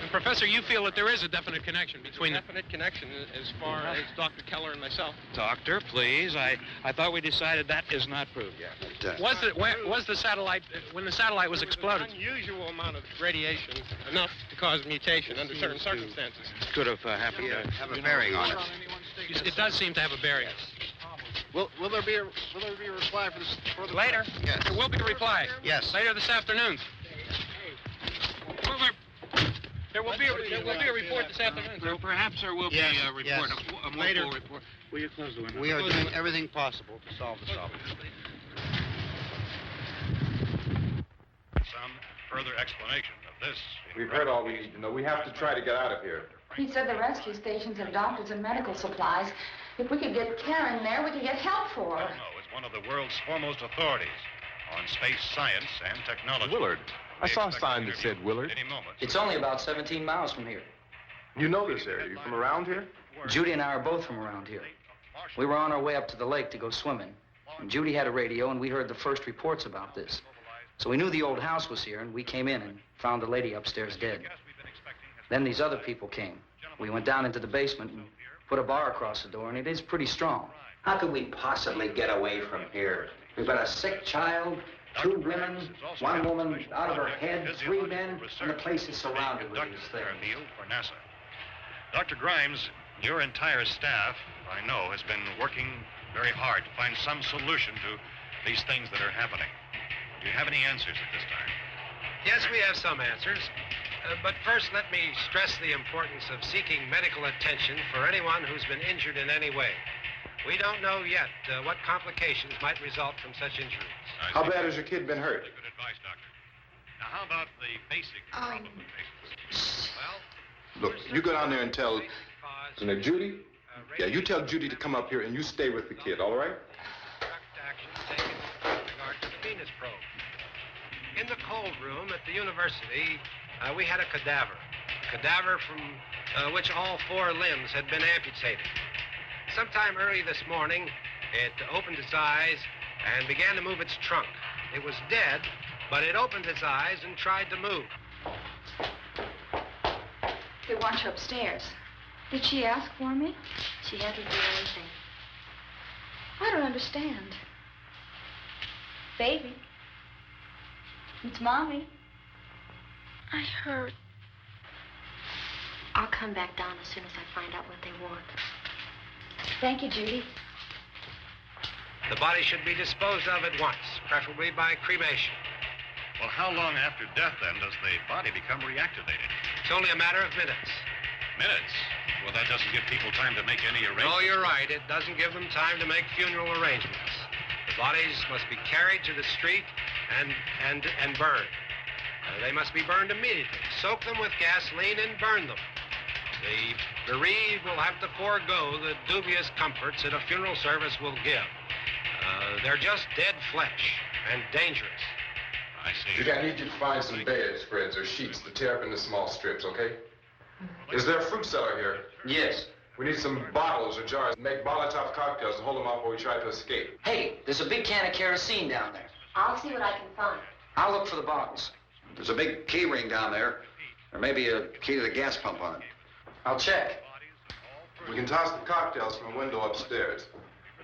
And Professor, you feel that there is a definite connection between them? Definite connection as far as Dr. Keller and myself. Doctor, please. I thought we decided that is not proved yet. But, was the satellite, when the satellite was exploded? An unusual amount of radiation, enough to cause mutation under certain circumstances. Could have happened. have a bearing on it. It does seem to have a bearing. Will there be a reply for this? For the Later? Yes. There will be a reply. Yes. Later this afternoon. There will be a report this afternoon, sir. Well, perhaps there will be a report, a more Later. full report. Will you close the window? We are doing everything possible to solve the problem. Some further explanation of this. We've heard all we need to know. We have to try to get out of here. He said the rescue stations have doctors and medical supplies. If we could get Karen there, we could get help for her. No, it's one of the world's foremost authorities on space science and technology. Willard. I saw a sign that said Willard. Any moment. It's only about 17 miles from here. You know this area. You from around here? Judy and I are both from around here. We were on our way up to the lake to go swimming. And Judy had a radio, and we heard the first reports about this. So we knew the old house was here, and we came in and found the lady upstairs dead. Then these other people came. We went down into the basement and put a bar across the door, and it is pretty strong. How could we possibly get away from here? We've got a sick child, 2 women, 1 woman out of her head, 3 men, and the place is surrounded with these things. For NASA. Dr. Grimes, your entire staff, I know, has been working very hard to find some solution to these things that are happening. Do you have any answers at this time? Yes, we have some answers. But first, let me stress the importance of seeking medical attention for anyone who's been injured in any way. We don't know yet what complications might result from such injuries. How bad has your kid been hurt? Good advice, Doctor. Now, how about the basic problem of patients? Well, Look, you go down there and tell... Judy? Yeah, you tell Judy to come up here and you stay with the kid, all right? Direct action taken with regard to the Venus probe. In the cold room at the university, we had a cadaver from which all 4 limbs had been amputated. Sometime early this morning, it opened its eyes and began to move its trunk. It was dead, but it opened its eyes and tried to move. They want you upstairs. Did she ask for me? She hasn't done anything. I don't understand. Baby. It's Mommy. I heard. I'll come back down as soon as I find out what they want. Thank you, Judy. The body should be disposed of at once, preferably by cremation. well, how long after death, then, does the body become reactivated? It's only a matter of minutes. Minutes? Well, that doesn't give people time to make any arrangements. No, you're right. It doesn't give them time to make funeral arrangements. The bodies must be carried to the street and burned. They must be burned immediately. Soak them with gasoline and burn them. The bereaved will have to forego the dubious comforts that a funeral service will give. They're just dead flesh and dangerous. I see. Judy, I need you to find some bedspreads or sheets to tear up into small strips, okay? Is there a fruit cellar here? Yes. We need some bottles or jars. Make Molotov cocktails and hold them off while we try to escape. Hey, there's a big can of kerosene down there. I'll see what I can find. I'll look for the bottles. There's a big key ring down there. There may be a key to the gas pump on it. I'll check. We can toss the cocktails from a window upstairs.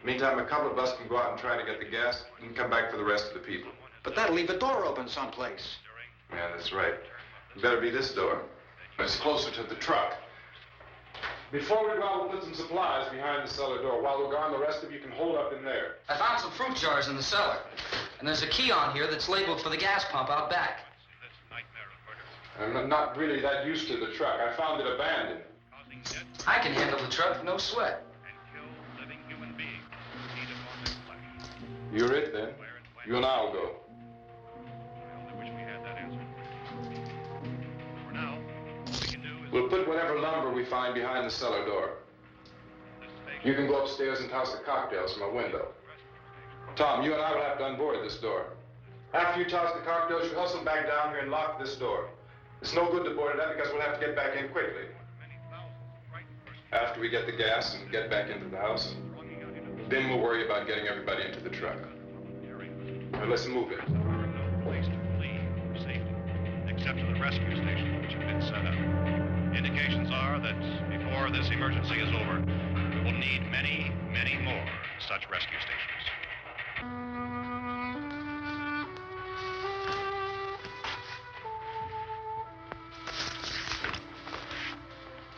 Meantime, a couple of us can go out and try to get the gas and come back for the rest of the people. But that'll leave a door open someplace. Yeah, that's right. It better be this door. It's closer to the truck. Before we go out, we'll put some supplies behind the cellar door. While we're gone, the rest of you can hold up in there. I found some fruit jars in the cellar. And there's a key on here that's labeled for the gas pump out back. I'm not really that used to the truck. I found it abandoned. I can handle the truck, no sweat. You're it, then. You and I'll go. We'll put whatever lumber we find behind the cellar door. You can go upstairs and toss the cocktails from a window. Tom, you and I will have to unboard this door. After you toss the cocktails, you hustle back down here and lock this door. It's no good to board it up because we'll have to get back in quickly. After we get the gas and get back into the house, then we'll worry about getting everybody into the truck. Now let's move it. Place to flee for safety, except to the rescue stations which have been set up. Indications are that before this emergency is over, we will need many, many more such rescue stations.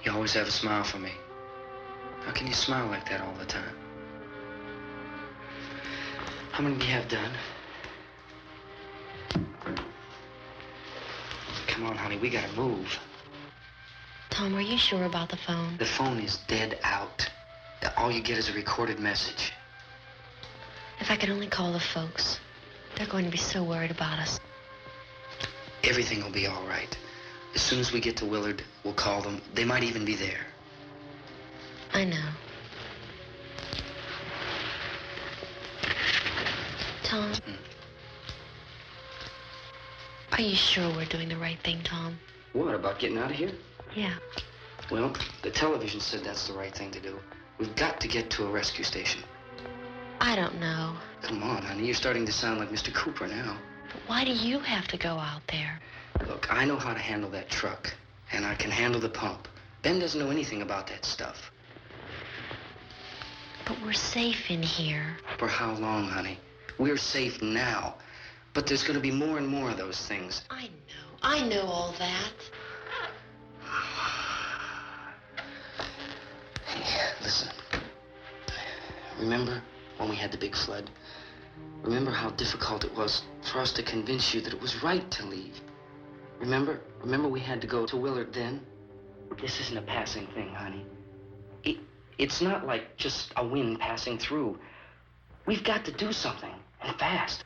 You always have a smile for me. How can you smile like that all the time? How many do you have done? Come on, honey, we gotta move. Tom, are you sure about the phone? The phone is dead out. All you get is a recorded message. If I could only call the folks. They're going to be so worried about us. Everything will be all right. As soon as we get to Willard, we'll call them. They might even be there. I know. Tom? Are you sure we're doing the right thing, Tom? What, about getting out of here? Yeah. Well, the television said that's the right thing to do. We've got to get to a rescue station. I don't know. Come on, honey. You're starting to sound like Mr. Cooper now. But why do you have to go out there? Look, I know how to handle that truck, and I can handle the pump. Ben doesn't know anything about that stuff. But we're safe in here. For how long, honey? We're safe now. But there's going to be more and more of those things. I know all that. Hey, listen. Remember when we had the big flood? Remember how difficult it was for us to convince you that it was right to leave? Remember we had to go to Willard then? This isn't a passing thing, honey. It's not like just a wind passing through. We've got to do something, and fast.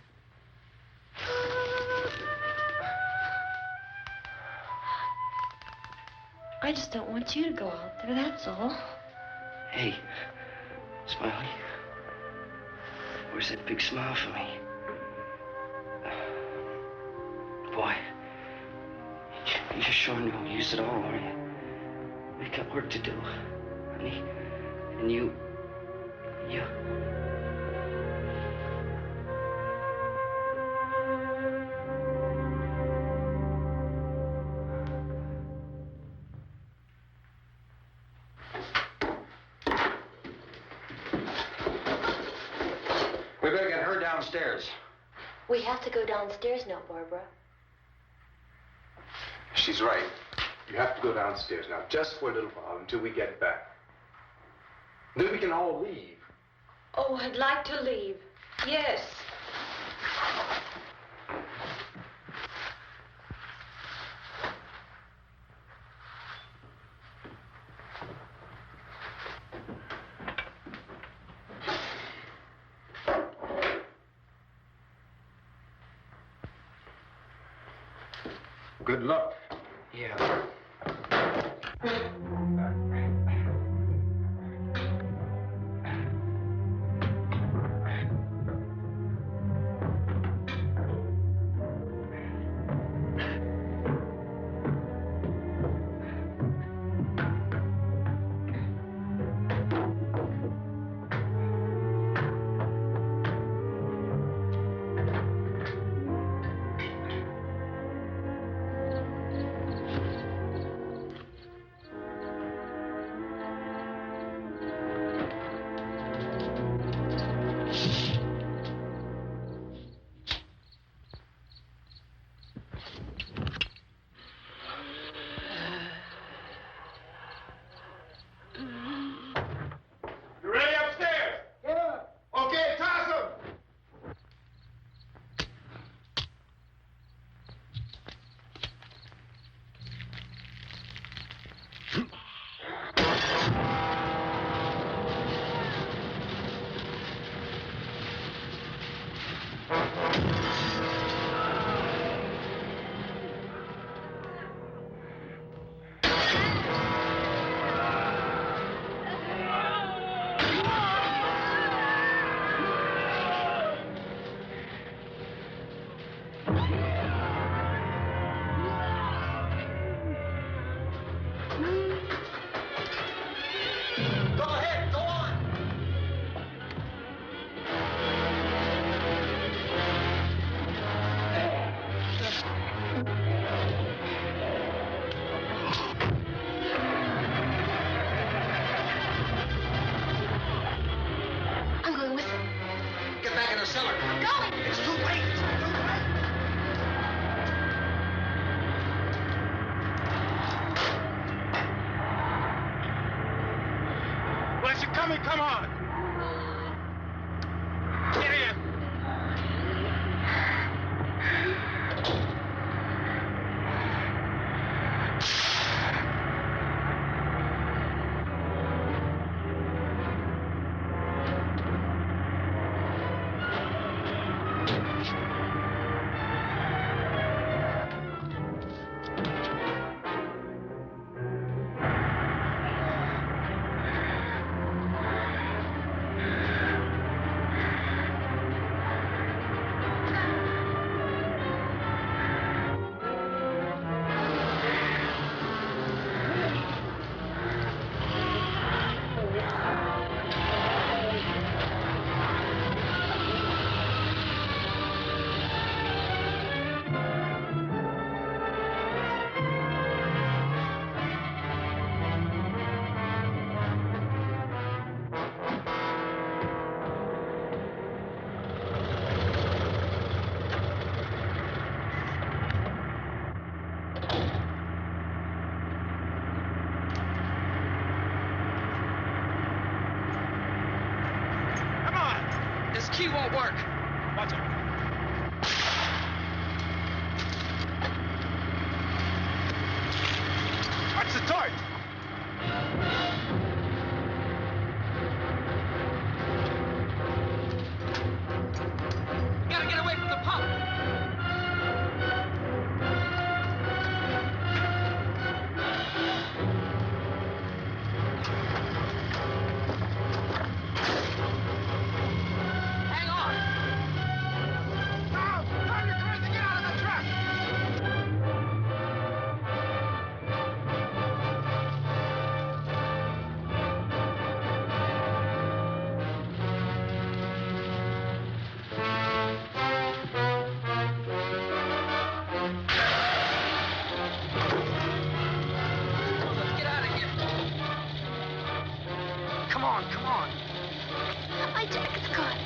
I just don't want you to go out there, that's all. Hey, Smiley. Where's that big smile for me? Boy, you're sure no use at all, are you? We've got work to do, honey. And you... We better get her downstairs. We have to go downstairs now, Barbara. She's right. You have to go downstairs now, just for a little while, until we get back. Then we can all leave. Oh, I'd like to leave. Yes. Good luck. Yeah. You ready upstairs? Yeah. Okay, toss 'em. Go ahead, go on. I'm going with them. Get back in the cellar. I'm going. It's too late. It's too late. Well, as you're coming, come on. Get in. key won't work. Watch it. Watch the torch. Gotta get away from the pump. Hang on. Now, turn your cars to get out of the truck. Let's get out of here. Come on, come on. My jacket's caught.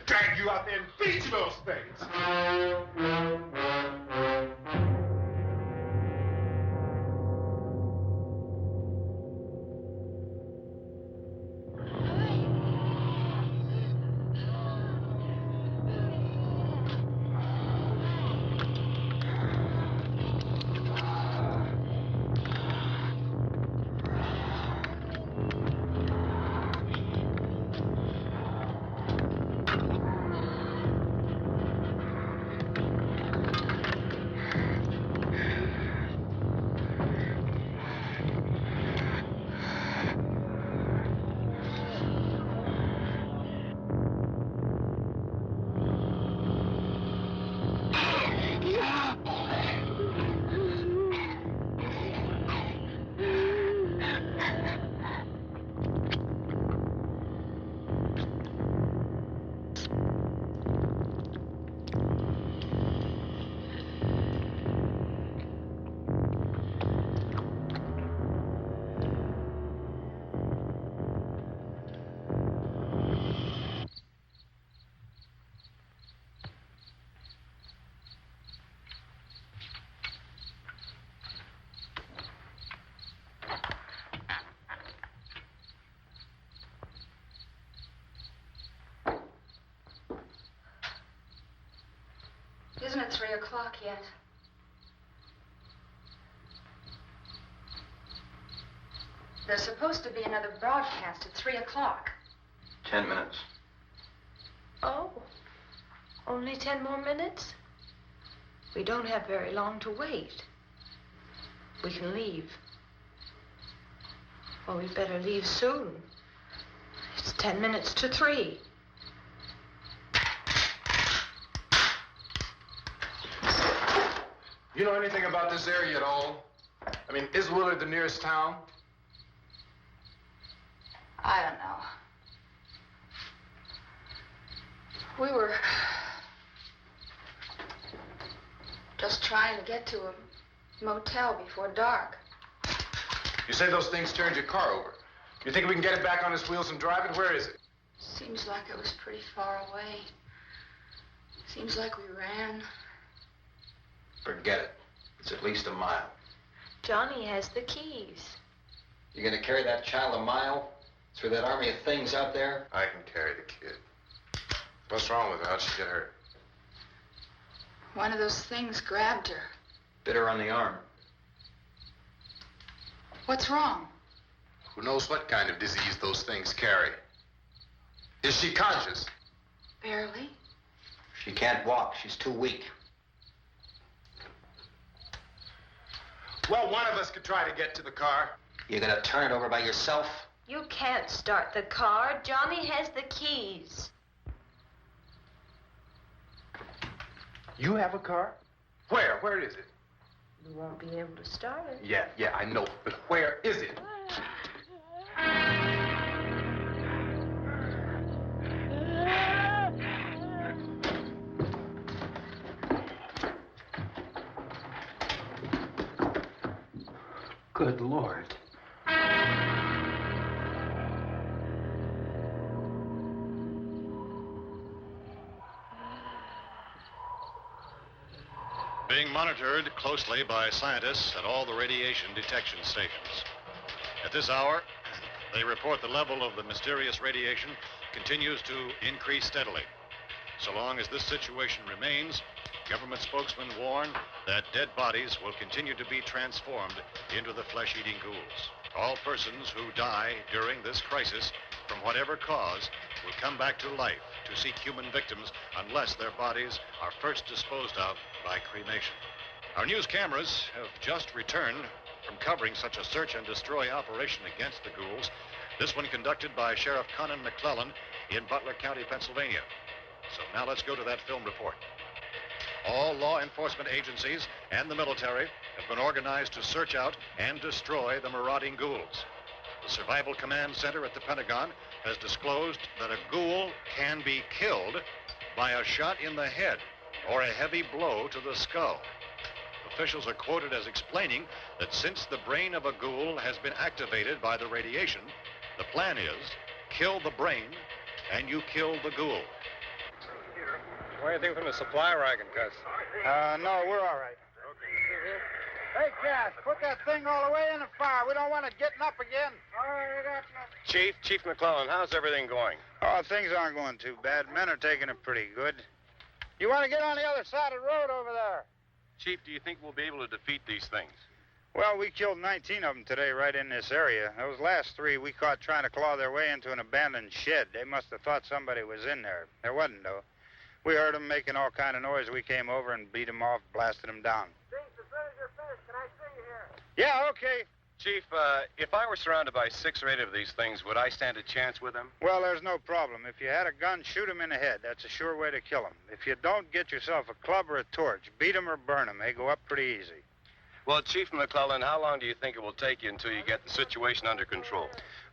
Drag you out there and beat you those things. Isn't it 3 o'clock yet? There's supposed to be another broadcast at 3 o'clock. 10 minutes. Oh, only 10 more minutes? We don't have very long to wait. We can leave. Well, we'd better leave soon. It's 10 minutes to 3. You know anything about this area at all? I mean, is Willard the nearest town? I don't know. We were just trying to get to a motel before dark. You say those things turned your car over. You think we can get it back on its wheels and drive it? Where is it? Seems like it was pretty far away. Seems like we ran. Forget it. It's at least a mile. Johnny has the keys. You gonna carry that child a mile through that army of things out there? I can carry the kid. What's wrong with her? How'd she get hurt? One of those things grabbed her. Bit her on the arm. What's wrong? Who knows what kind of disease those things carry? Is she conscious? Barely. She can't walk. She's too weak. Well, one of us could try to get to the car. You gonna turn it over by yourself? You can't start the car. Johnny has the keys. You have a car? Where? Where is it? You won't be able to start it. Yeah, I know. But where is it? Good Lord. Being monitored closely by scientists at all the radiation detection stations. At this hour, they report the level of the mysterious radiation continues to increase steadily. So long as this situation remains, government spokesmen warn that dead bodies will continue to be transformed into the flesh-eating ghouls. All persons who die during this crisis, from whatever cause, will come back to life to seek human victims unless their bodies are first disposed of by cremation. Our news cameras have just returned from covering such a search and destroy operation against the ghouls, this one conducted by Sheriff Conan McClellan in Butler County, Pennsylvania. So now let's go to that film report. All law enforcement agencies and the military have been organized to search out and destroy the marauding ghouls. The Survival Command Center at the Pentagon has disclosed that a ghoul can be killed by a shot in the head or a heavy blow to the skull. Officials are quoted as explaining that since the brain of a ghoul has been activated by the radiation, the plan is kill the brain and you kill the ghoul. What do you think from the supply wagon, Cuz? No, we're all right. Hey, Cass, put that thing all the way in the fire. We don't want it getting up again. All right, I got you. Chief McClellan, how's everything going? Oh, things aren't going too bad. Men are taking it pretty good. You want to get on the other side of the road over there? Chief, do you think we'll be able to defeat these things? Well, we killed 19 of them today right in this area. Those last 3 we caught trying to claw their way into an abandoned shed. They must have thought somebody was in there. There wasn't, though. We heard them making all kind of noise. We came over and beat them off, blasted them down. Chief, as soon as you're finished, can I see you here? Yeah, okay. Chief, if I were surrounded by 6 or 8 of these things, would I stand a chance with them? Well, there's no problem. If you had a gun, shoot them in the head. That's a sure way to kill them. If you don't, get yourself a club or a torch. Beat them or burn them. They go up pretty easy. Well, Chief McClellan, how long do you think it will take you until you get the situation under control?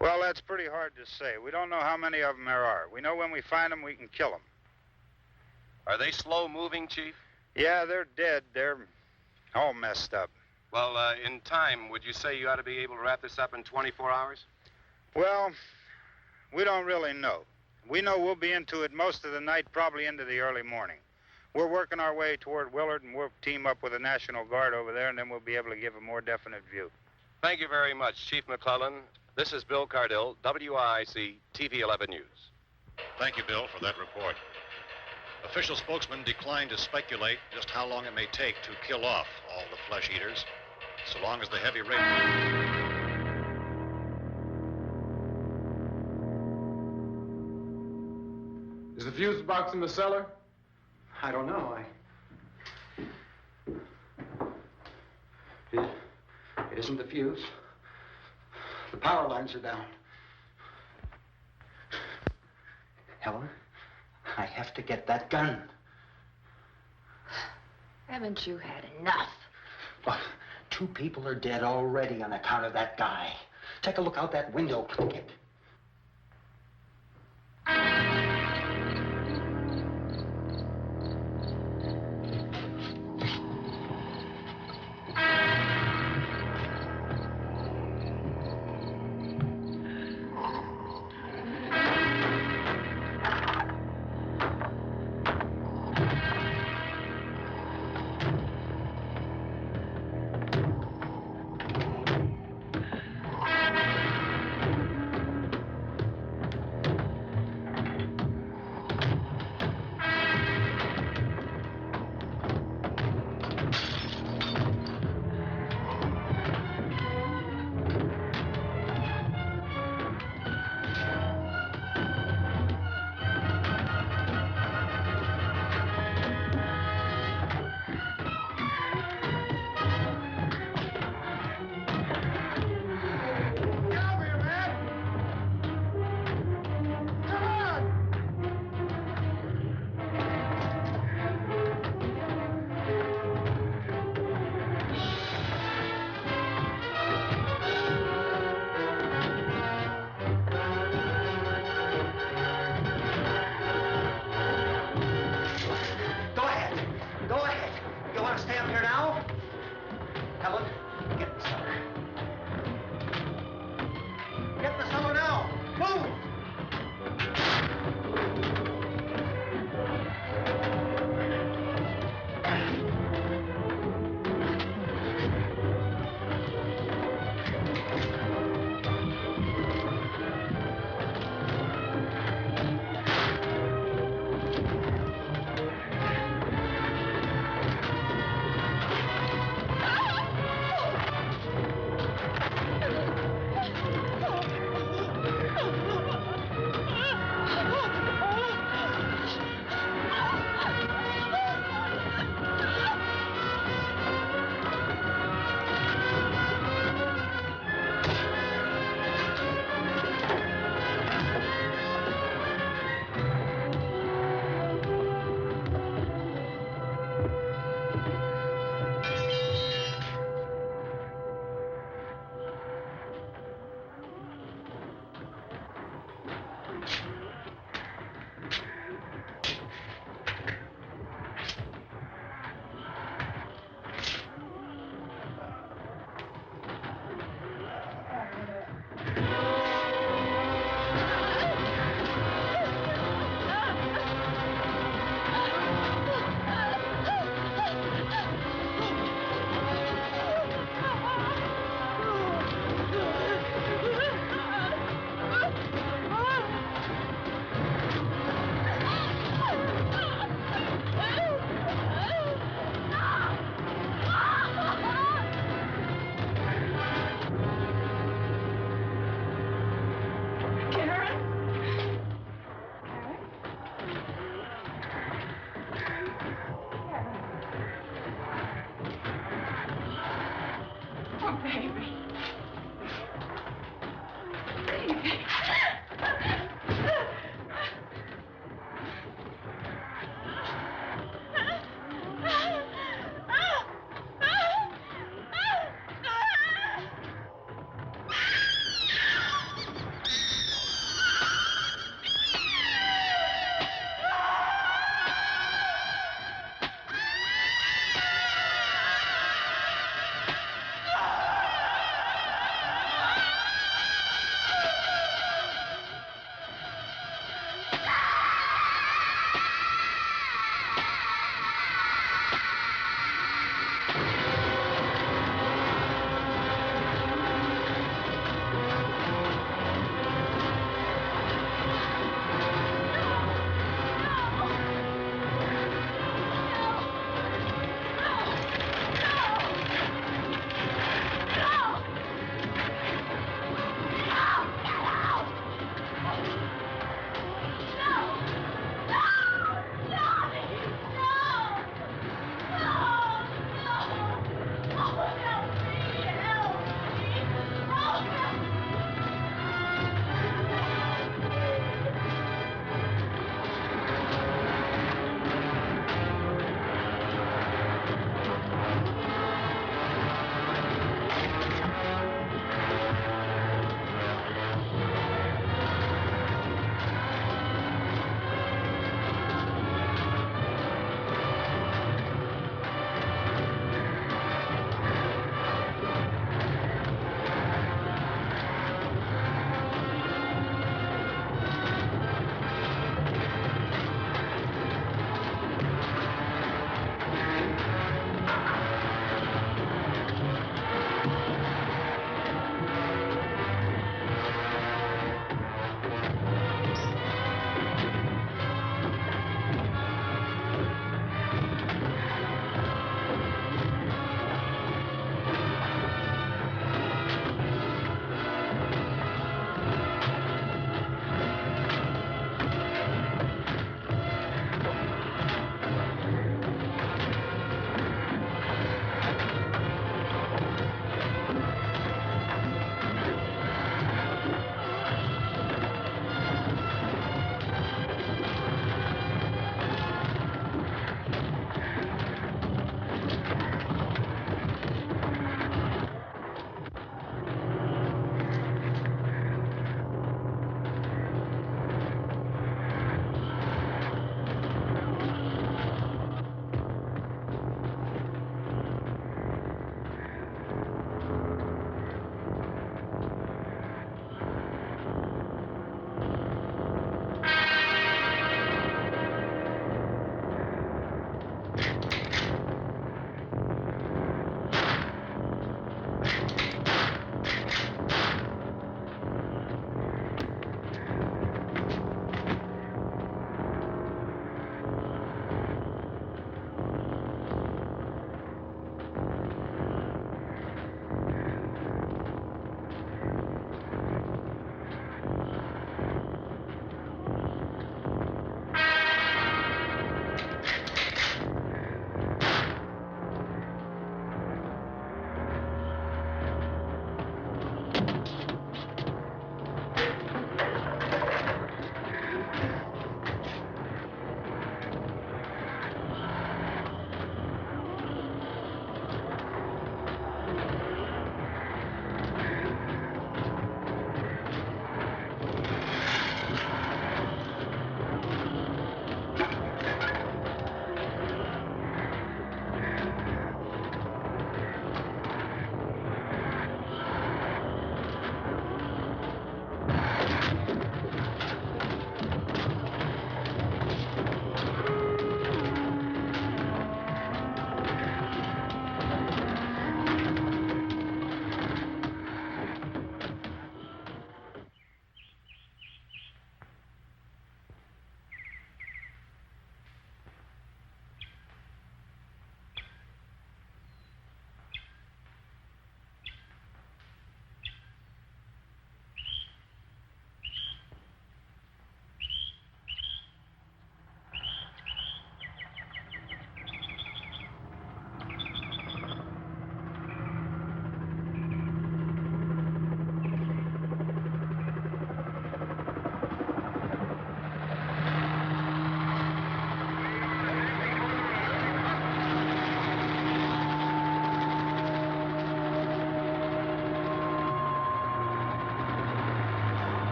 Well, that's pretty hard to say. We don't know how many of them there are. We know when we find them, we can kill them. Are they slow-moving, Chief? Yeah, they're dead. They're all messed up. Well, in time, would you say you ought to be able to wrap this up in 24 hours? Well, we don't really know. We know we'll be into it most of the night, probably into the early morning. We're working our way toward Willard, and we'll team up with the National Guard over there, and then we'll be able to give a more definite view. Thank you very much, Chief McClellan. This is Bill Cardill, WIC TV 11 News. Thank you, Bill, for that report. Official spokesmen declined to speculate just how long it may take to kill off all the flesh eaters, so long as the heavy rain... Is the the fuse box in the cellar? I don't know. It isn't the fuse. The power lines are down. Helen, I have to get that gun. Haven't you had enough? Well, 2 people are dead already on account of that guy. Take a look out that window, Plunkett.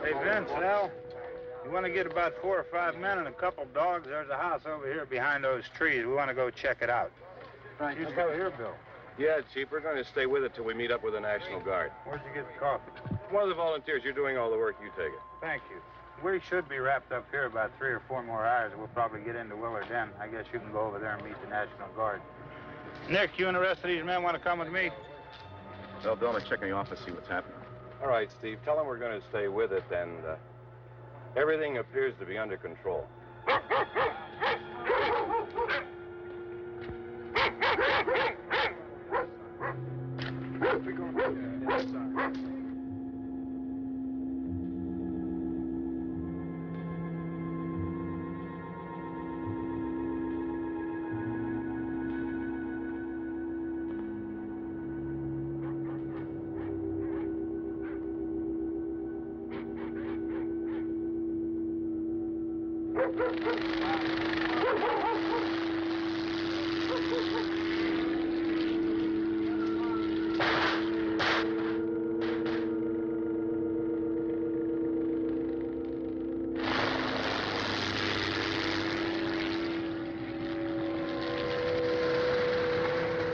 Hey, Vince, Al, you want to get about 4 or 5 men and a couple dogs? There's a house over here behind those trees. We want to go check it out. Right. You still here, Bill? Yeah, Chief, we're going to stay with it till we meet up with the National Guard. Where'd you get the coffee? One of the volunteers, you're doing all the work, you take it. Thank you. We should be wrapped up here about 3 or 4 more hours. We'll probably get into Willard then. I guess you can go over there and meet the National Guard. Nick, you and the rest of these men want to come with me? Well, Bill, check in the office, see what's happening. All right, Steve, tell them we're going to stay with it, and everything appears to be under control.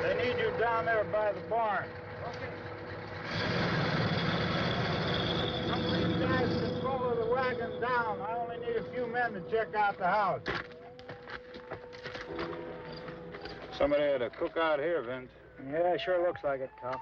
They need you down there by the barn. Some of these guys can follow the wagon down. I only need a few men to check out the house. Somebody had a cookout here, Vince. Yeah, sure looks like it, Cop.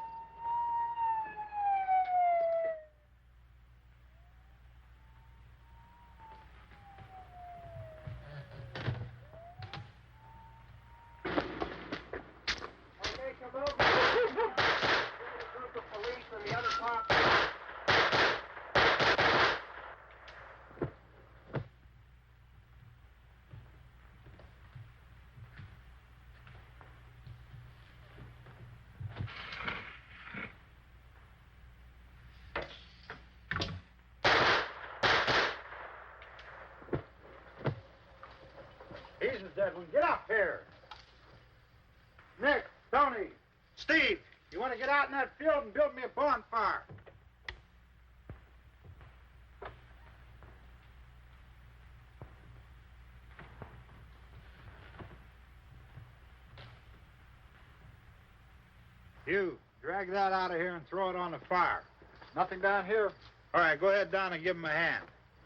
He's a dead one. Get up here. Nick, Tony, Steve, you want to get out in that field and build me a bonfire? You, drag that out of here and throw it on the fire. Nothing down here. All right, go ahead down and give him a hand.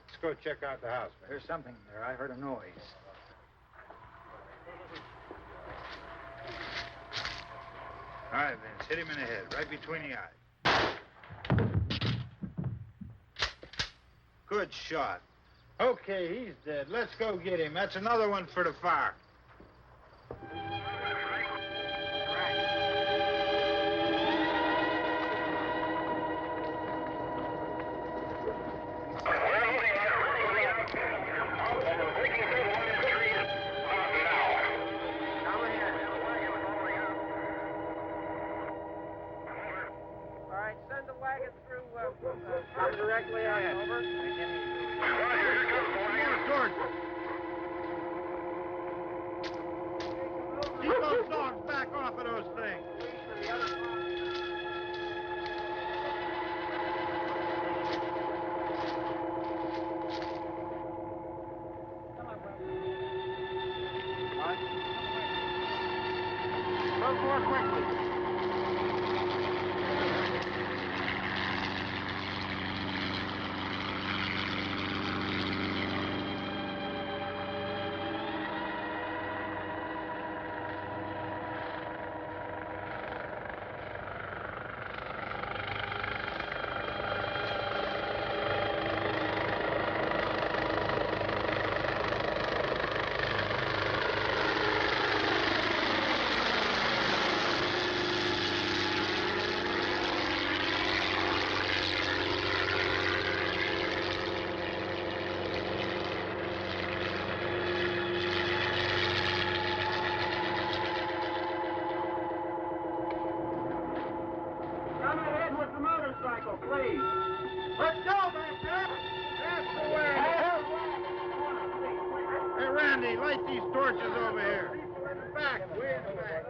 Let's go check out the house. There's something there. I heard a noise. All right, Vince, hit him in the head, right between the eyes. Good shot. Okay, he's dead. Let's go get him. That's another one for the fire. Directly ahead. Over. Keep those dogs back off of those things. Move more quickly. Please. Let's go back there. That's the way. Hey, Randy, light these torches over here. Back, way in the back.